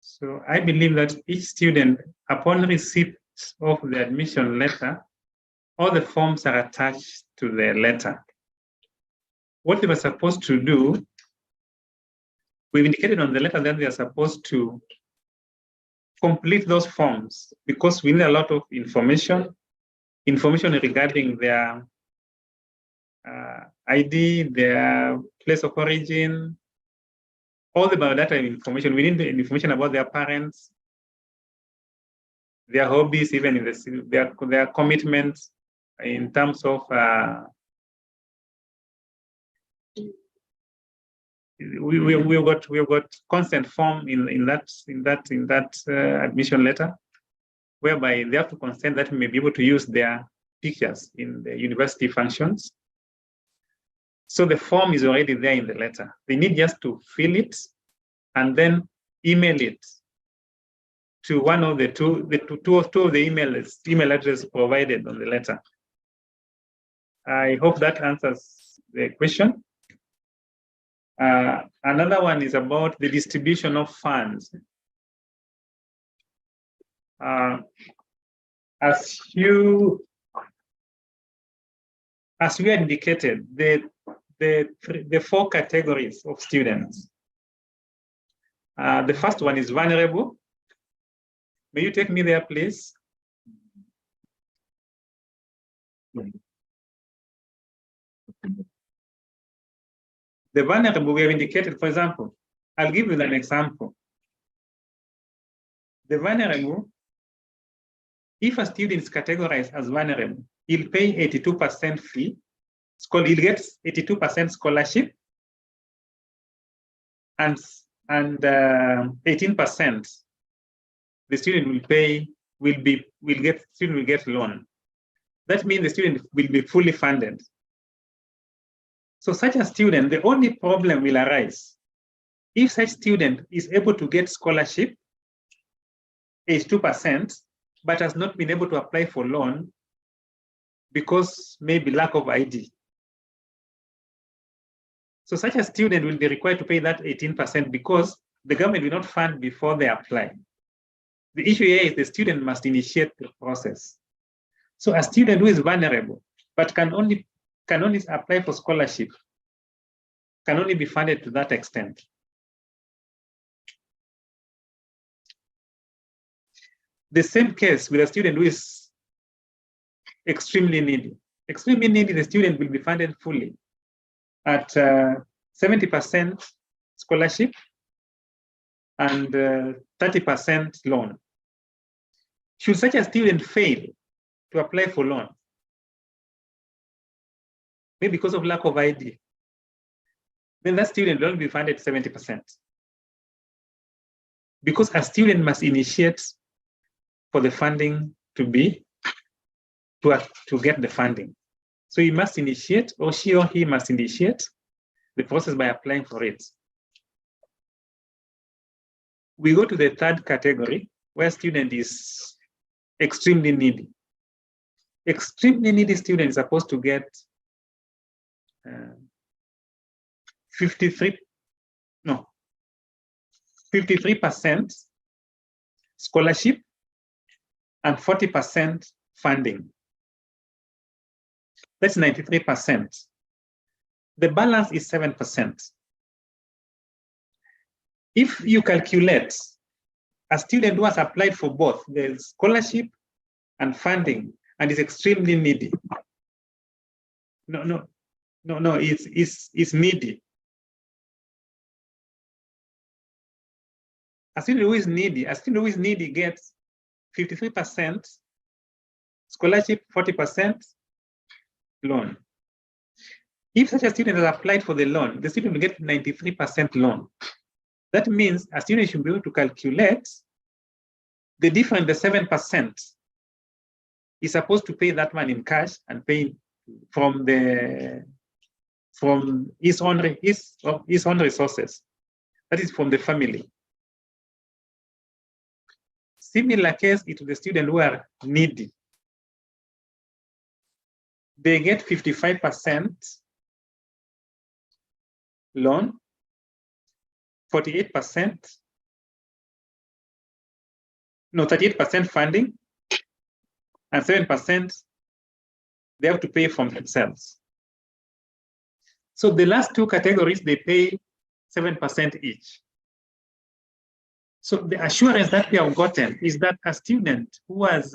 So I believe that each student, upon receipt of the admission letter, all the forms are attached to the letter. What they were supposed to do, we've indicated on the letter that they are supposed to complete those forms because we need a lot of information regarding their ID, their place of origin, all the biodata information. We need the information about their parents, their hobbies, even in their commitments in terms of we've got consent form in that admission letter, whereby they have to consent that we may be able to use their pictures in the university functions. So the form is already there in the letter. They need just to fill it and then email it to one of the two of the email address provided on the letter. I hope that answers the question. Another one is about the distribution of funds. As we indicated, the four categories of students. The first one is vulnerable. May you take me there, please? The vulnerable we have indicated, for example, I'll give you an example. The vulnerable, if a student is categorized as vulnerable, he'll pay 82% fee. He'll get 82% scholarship, and 18% the student will get loan. That means the student will be fully funded. So such a student, the only problem will arise if such student is able to get scholarship, 82%, but has not been able to apply for loan because maybe lack of ID. So such a student will be required to pay that 18% because the government will not fund before they apply. The issue here is the student must initiate the process. So a student who is vulnerable, but can only apply for scholarship, can only be funded to that extent. The same case with a student who is extremely needy. Extremely needy, the student will be funded fully at 70% scholarship and 30% loan. Should such a student fail to apply for loan, maybe because of lack of ID, then that student will be funded 70%. Because a student must initiate for the funding to get the funding. So he must initiate, or she or he must initiate the process by applying for it. We go to the third category, where student is extremely needy. Extremely needy student is supposed to get 53% scholarship and 40% funding. That's 93%. The balance is 7%. If you calculate a student who has applied for both the scholarship and funding and is extremely needy, it's needy. A student who is needy gets 53% scholarship, 40% loan. If such a student has applied for the loan, the student will get 93% loan. That means a student should be able to calculate the difference, the 7%. Is supposed to pay that one in cash and pay from his own resources. That is from the family. Similar case to the student who are needy. They get 55% loan, 38% funding, and 7% they have to pay from themselves. So the last two categories, they pay 7% each. So the assurance that we have gotten is that a student who is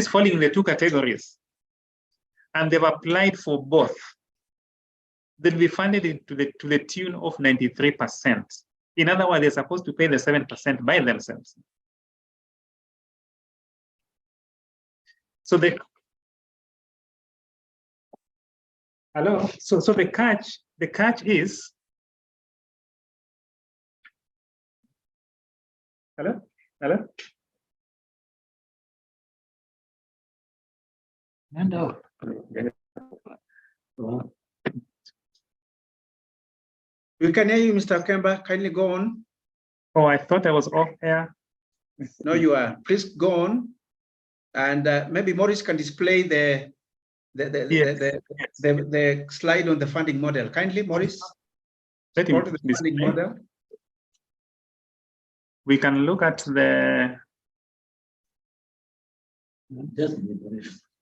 falling in the two categories and they've applied for both, they'll be funded to the tune of 93%. In other words, they're supposed to pay the 7% by themselves. So the catch is hello. No. We can hear you, Mr. Kemba. Kindly go on. Oh, I thought I was off air. No, you are. Please go on, and maybe Maurice can display the slide on the funding model. Kindly, Maurice. Let Go him to the display. funding model. We can look at the.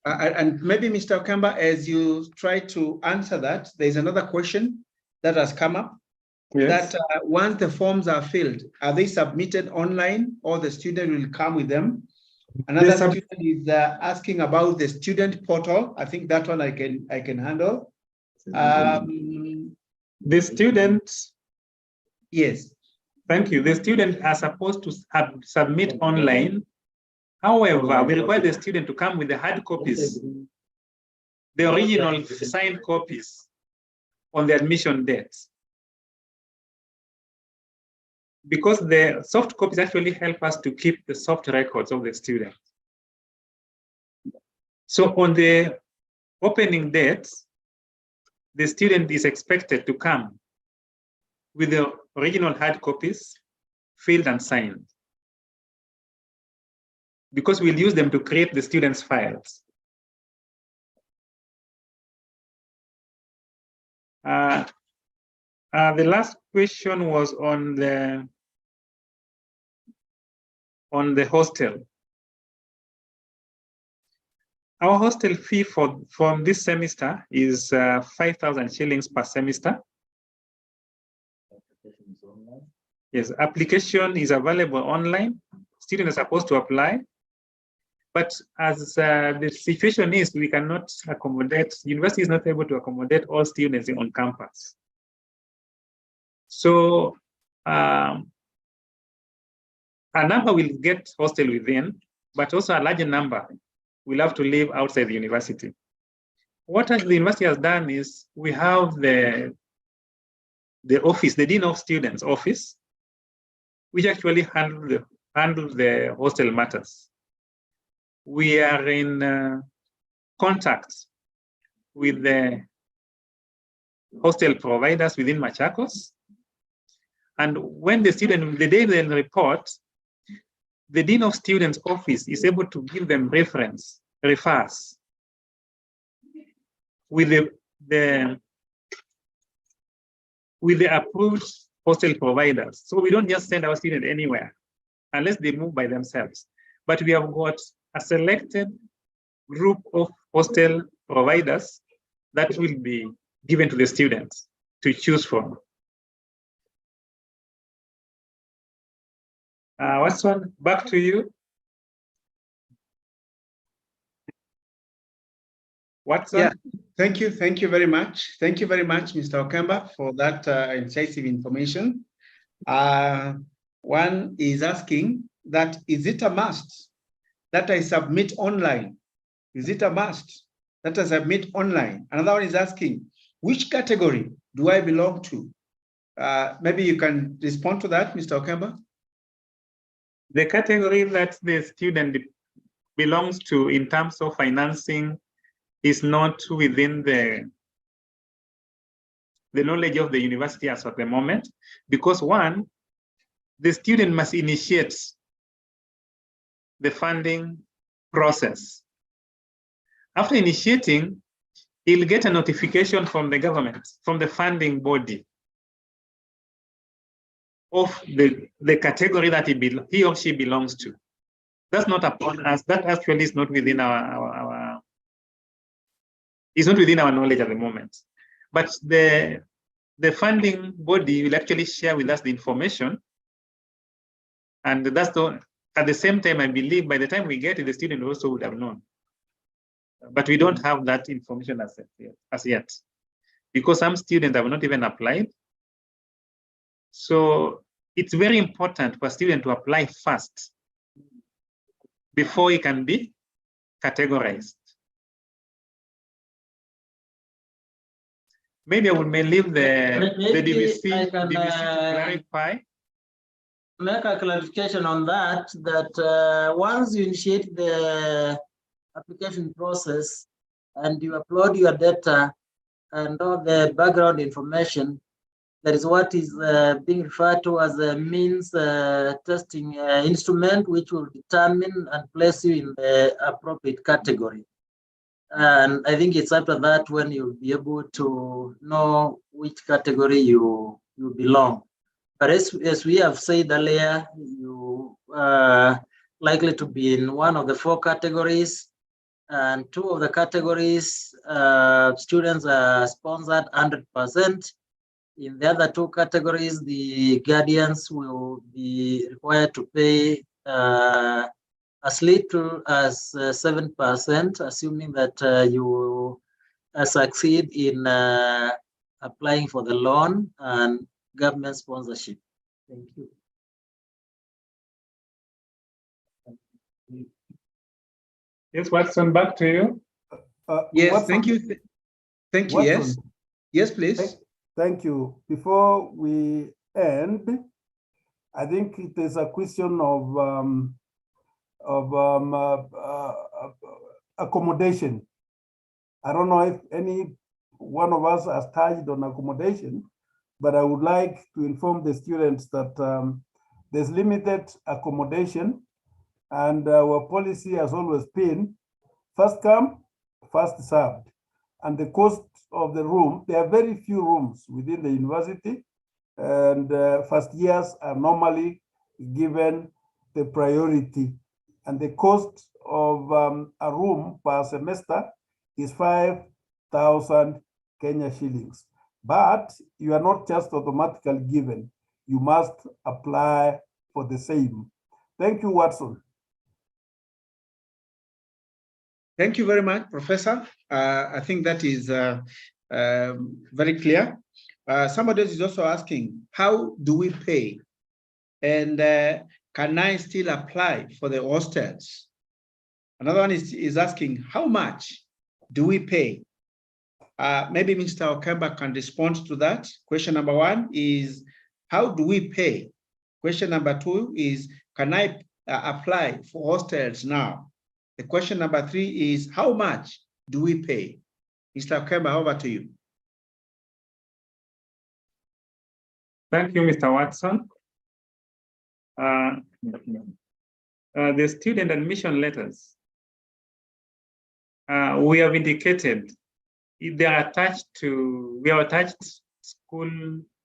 And maybe, Mr. Kemba, as you try to answer that, there's another question that has come up. Yes. That once the forms are filled, are they submitted online or the student will come with them? Another student is asking about the student portal. I think that one I can handle. The students. Yes. Thank you. The students are supposed to submit online. However, we require the student to come with the hard copies, the original signed copies on the admission date. Because the soft copies actually help us to keep the soft records of the student. So on the opening date, the student is expected to come with the original hard copies, filled and signed, because we'll use them to create the students' files. The last question was on the hostel. Our hostel fee from this semester is 5,000 shillings per semester. Yes, application is available online. Students are supposed to apply. But as the situation is, we cannot accommodate, university is not able to accommodate all students on campus. So a number will get hostel within, but also a larger number will have to live outside the university. What the university has done is we have the office, the Dean of Students office, which actually handle the hostel matters. We are in contact with the hostel providers within Machakos. And when the day they report, the Dean of Students office is able to give them refers with the approved hostel providers. So we don't just send our students anywhere unless they move by themselves. But we have got a selected group of hostel providers that will be given to the students to choose from. Watson, back to you. Watson? Yeah, thank you very much. Thank you very much, Mr. Okemba, for that incisive information. One is asking that, is it a must that I submit online? Is it a must that I submit online? Another one is asking, which category do I belong to? Maybe you can respond to that, Mr. Okemba. The category that the student belongs to in terms of financing is not within the knowledge of the university as at the moment, because one, the student must initiate the funding process. After initiating, he'll get a notification from the government, from the funding body, of the category that he or she belongs to. That's not upon us. That actually is not within it's not within our knowledge at the moment. But the funding body will actually share with us the information. And that's at the same time, I believe by the time we get it, the student also would have known. But we don't have that information as yet, because some students have not even applied. So it's very important for a student to apply first before he can be categorized. Maybe I may leave the DVC to clarify. Make a clarification on that, once you initiate the application process and you upload your data and all the background information, that is what is being referred to as a means testing instrument, which will determine and place you in the appropriate category. And I think it's after that when you'll be able to know which category you belong. But as we have said earlier, you are likely to be in one of the 4 categories, and 2 of the categories, students are sponsored 100%. In the other 2 categories, the guardians will be required to pay as little as 7%, assuming that you succeed in applying for the loan and government sponsorship. Thank you. Yes, Watson, back to you. Yes, Watson, thank you. Thank you. Watson, Yes. Yes, please. Thank you. Before we end, I think it is a question of accommodation. I don't know if any one of us has touched on accommodation, but I would like to inform the students that there's limited accommodation, and our policy has always been first come, first served. and the cost of the room. There are very few rooms within the university, and first years are normally given the priority. And the cost of a room per semester is 5,000 Kenya shillings. But you are not just automatically given. You must apply for the same. Thank you, Watson. Thank you very much, Professor. I think that is very clear. Somebody is also asking, how do we pay? And can I still apply for the hostels? Another one is asking, how much do we pay? Maybe Mr. Okemba can respond to that. Question number one is, how do we pay? Question number two is, can I apply for hostels now? The question number three is, how much do we pay? Mr. Okemba, over to you. Thank you, Mr. Watson. The student admission letters, we have indicated they are attached to, we have attached school,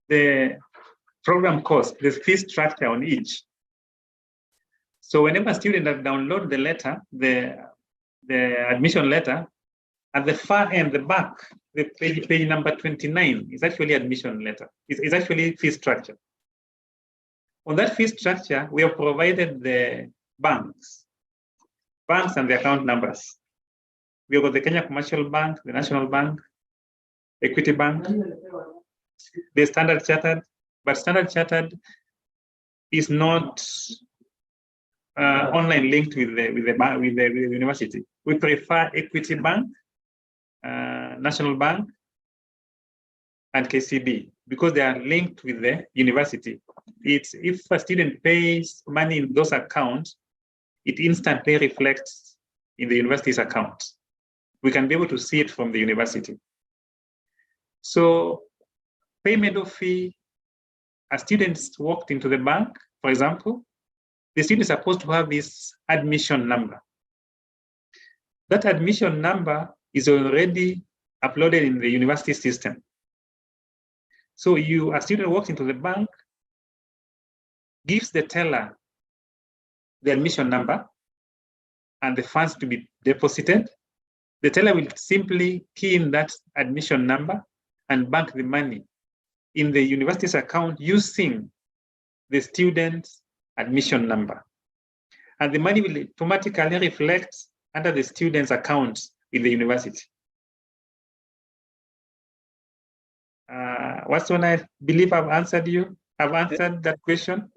the program cost, the fee structure on each. So whenever a student has downloaded the letter, the admission letter, at the far end, the back, the page number 29 is actually admission letter. It's actually fee structure. On that fee structure, we have provided the banks and the account numbers. We have got the Kenya Commercial Bank, the National Bank, Equity Bank, the Standard Chartered, but Standard Chartered is not online linked with the university. We prefer Equity Bank, National Bank, and KCB because they are linked with the university. It's if a student pays money in those accounts, it instantly reflects in the university's account. We can be able to see it from the university. So payment of fee, as students walked into the bank, for example, the student is supposed to have this admission number. That admission number is already uploaded in the university system. So a student walks into the bank, gives the teller the admission number and the funds to be deposited. The teller will simply key in that admission number and bank the money in the university's account using the student's admission number. And the money will automatically reflect under the student's account in the university. Watson, I believe I've answered you. I've answered that question.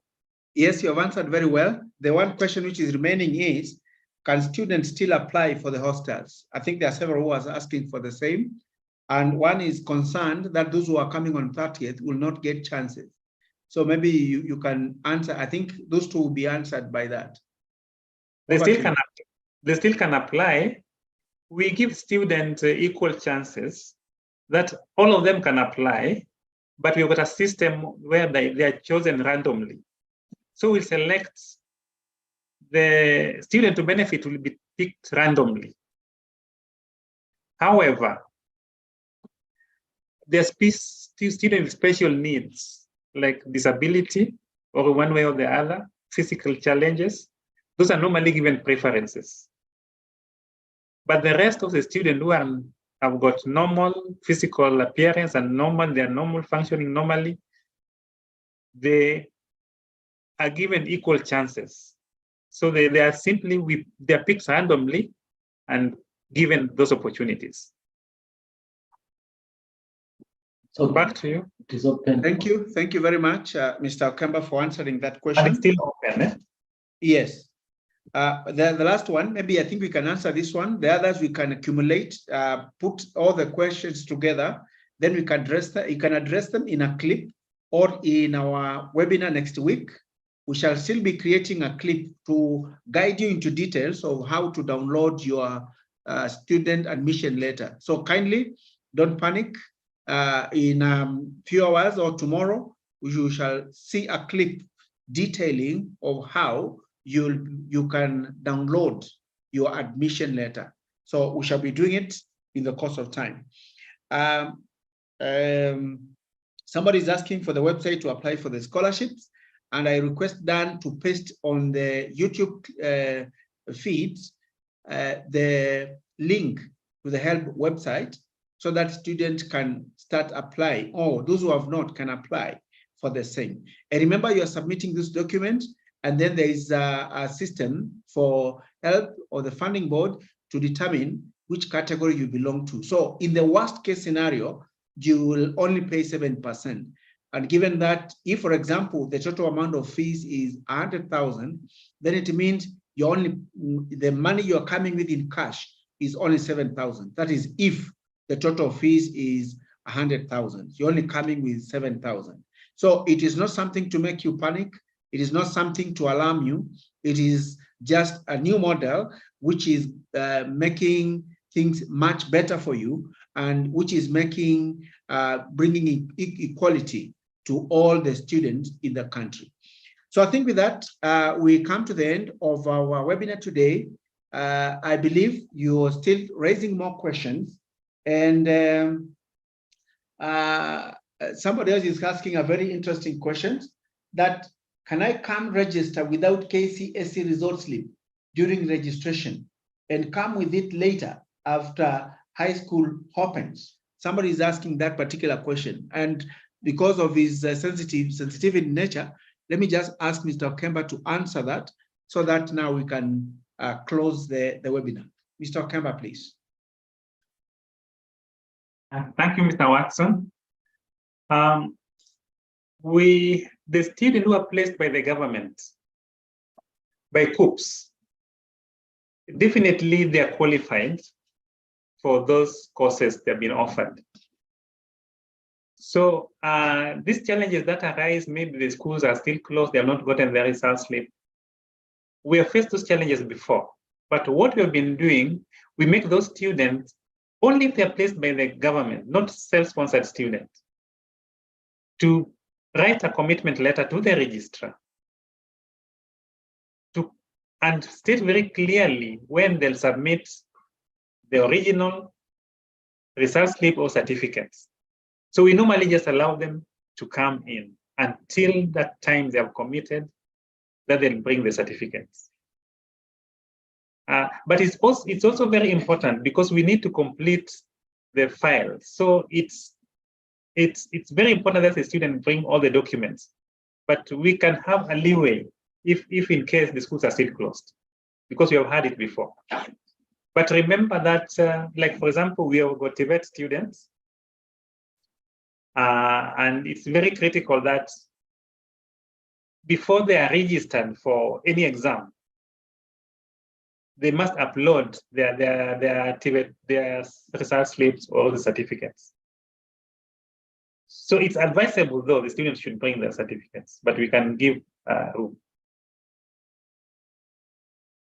Yes, you have answered very well. The one question which is remaining is, can students still apply for the hostels? I think there are several who are asking for the same. And one is concerned that those who are coming on 30th will not get chances. So maybe you can answer. I think those two will be answered by that. They still can apply. We give students equal chances that all of them can apply, but we've got a system where they are chosen randomly. So we select the student to benefit will be picked randomly. However, there's students with special needs, like disability, or one way or the other, physical challenges. Those are normally given preferences. But the rest of the students who have got normal physical appearance and they're normal functioning normally, they are given equal chances. So they are simply, they're picked randomly and given those opportunities. So back to you. It is open. Thank you. Thank you very much, Mr. Okemba, for answering that question. And it's still open, eh? Yes. The last one, maybe I think we can answer this one. The others we can accumulate, put all the questions together, then we can address them. You can address them in a clip or in our webinar next week. We shall still be creating a clip to guide you into details of how to download your student admission letter. So kindly don't panic. In a few hours or tomorrow, you shall see a clip detailing of how you can download your admission letter. So we shall be doing it in the course of time. Somebody is asking for the website to apply for the scholarships, and I request Dan to paste on the YouTube feeds the link to the HELP website so that students can start applying, or those who have not can apply for the same. And remember, you are submitting this document, and then there is a system for HELP or the funding board to determine which category you belong to. So in the worst case scenario, you will only pay 7%. And given that, if, for example, the total amount of fees is 100,000, then it means you only, the money you're coming with in cash is only 7,000. That is if the total fees is 100,000. You're only coming with 7,000. So it is not something to make you panic. It is not something to alarm you. It is just a new model which is making things much better for you, and which is making bringing equality to all the students in the country. So I think with that, we come to the end of our webinar today. I believe you are still raising more questions, and somebody else is asking a very interesting question, that can I come register without KCSE result slip during registration and come with it later after high school opens? Somebody is asking that particular question, and because of his sensitive in nature, let me just ask Mr. Okemba to answer that, so that now we can close the webinar. Mr. Okemba, please. Thank you, Mr. Watson. The students who are placed by the government, by COOPs, definitely they are qualified for those courses that have been offered. So these challenges that arise, maybe the schools are still closed, they have not gotten their result slip. We have faced those challenges before, but what we have been doing, we make those students, only if they are placed by the government, not self-sponsored students, to write a commitment letter to the registrar and state very clearly when they'll submit the original result slip or certificates. So we normally just allow them to come in until that time they have committed that they'll bring the certificates. But it's also very important because we need to complete the file. So it's very important that the student bring all the documents, but we can have a leeway if in case the schools are still closed, because we have had it before. But remember that, like for example, we have got TVET students, and it's very critical that before they are registered for any exam, they must upload their result slips or the certificates. So it's advisable, though, the students should bring their certificates, but we can give room.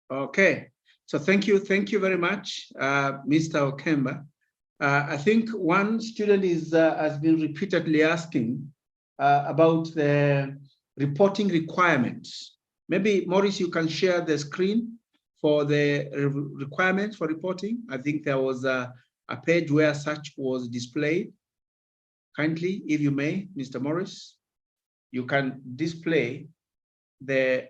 Okay, so thank you very much, Mr. Okemba. I think one student has been repeatedly asking about the reporting requirements. Maybe Maurice, you can share the screen for the requirements for reporting. I think there was a page where such was displayed. Kindly, if you may, Mr. Morris, you can display the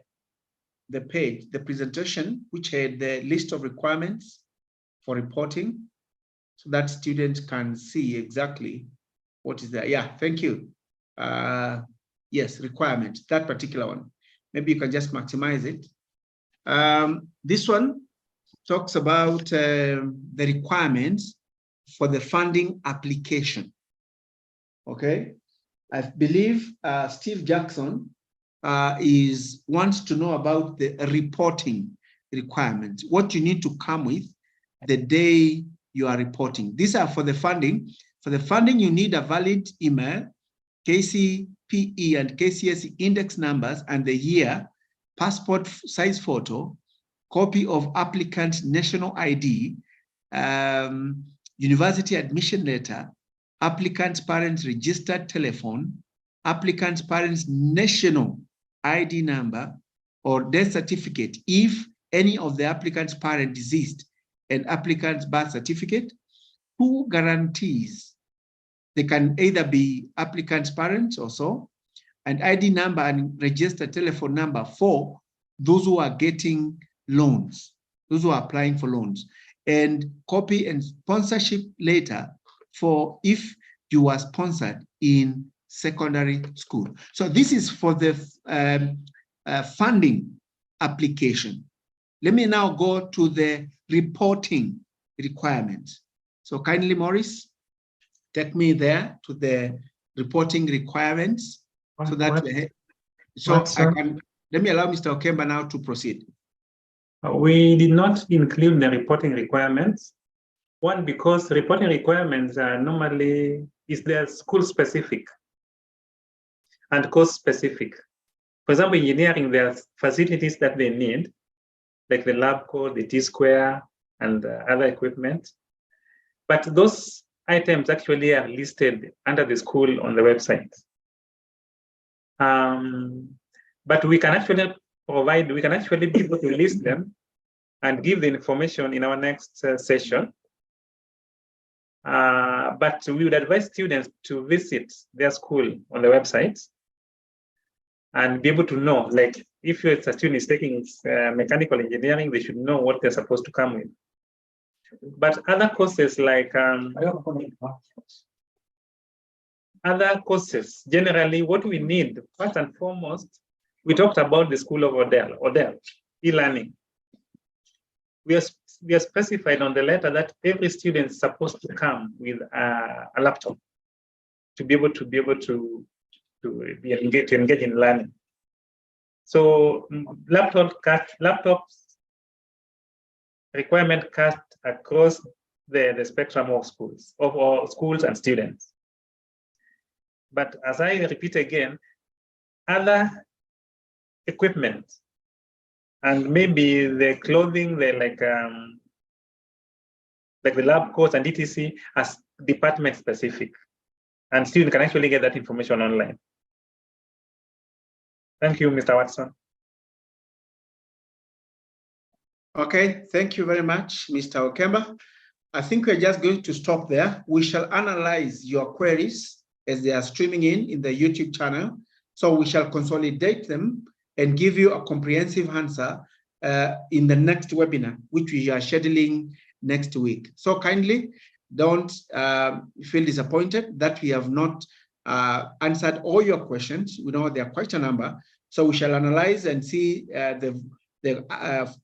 page, the presentation, which had the list of requirements for reporting, so that students can see exactly what is there. Yeah, thank you. Yes, requirement, that particular one. Maybe you can just maximize it. This one talks about the requirements for the funding application. Okay, I believe Steve Jackson wants to know about the reporting requirements, what you need to come with the day you are reporting. These are for the funding. For the funding, you need a valid email, KCPE and KCSE index numbers and the year, passport size photo, copy of applicant's national ID, university admission letter, applicant's parents' registered telephone, applicant's parents' national ID number or death certificate if any of the applicant's parent deceased, and applicant's birth certificate, 2 guarantees. They can either be applicant's parents or so, an ID number and registered telephone number for those who are getting loans, those who are applying for loans, and copy and sponsorship letter for if you are sponsored in secondary school. So this is for the funding application. Let me now go to the reporting requirements. So kindly, Maurice, take me there to the reporting requirements so that I can, let me allow Mr. Okemba now to proceed. We did not include the reporting requirements. One, because reporting requirements are normally, they're school specific and course specific. For example, engineering, there are facilities that they need, like the lab coat, the T-square, and other equipment. But those items actually are listed under the school on the website. But we can actually provide, we can actually be able to list them and give the information in our next session. But we would advise students to visit their school on the website and be able to know, like if a student is taking mechanical engineering, they should know what they're supposed to come with. But other courses like other courses, generally what we need, first and foremost, we talked about the School of Odell, e-learning. We are specified on the letter that every student is supposed to come with a laptop to be able to engage in learning. So laptops requirement cut across the spectrum of schools, of all schools and students. But as I repeat again, other equipment and maybe the clothing, like the lab coats and etc. as department specific, and students can actually get that information online. Thank you, Mr. Watson. Okay, thank you very much, Mr. Okemba. I think we're just going to stop there. We shall analyze your queries as they are streaming in the YouTube channel. So we shall consolidate them and give you a comprehensive answer in the next webinar, which we are scheduling next week. So kindly don't feel disappointed that we have not answered all your questions. We know there are quite a number. So we shall analyze and see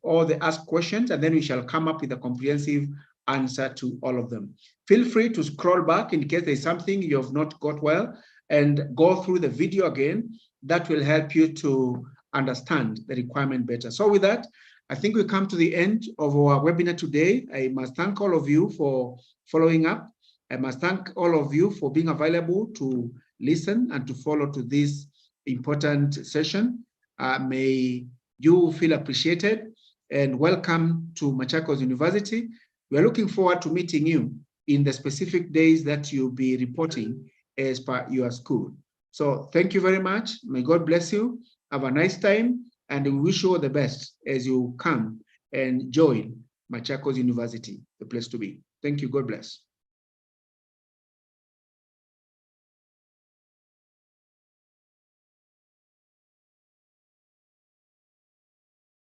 all the asked questions, and then we shall come up with a comprehensive answer to all of them. Feel free to scroll back in case there's something you have not got well and go through the video again. That will help you to understand the requirement better. So with that, I think we come to the end of our webinar today. I must thank all of you for following up. I must thank all of you for being available to listen and to follow to this important session. May you feel appreciated and welcome to Machakos University. We are looking forward to meeting you in the specific days that you'll be reporting as per your school. So thank you very much. May God bless you. Have a nice time, and we wish you all the best as you come and join Machakos University, the place to be. Thank you. God bless.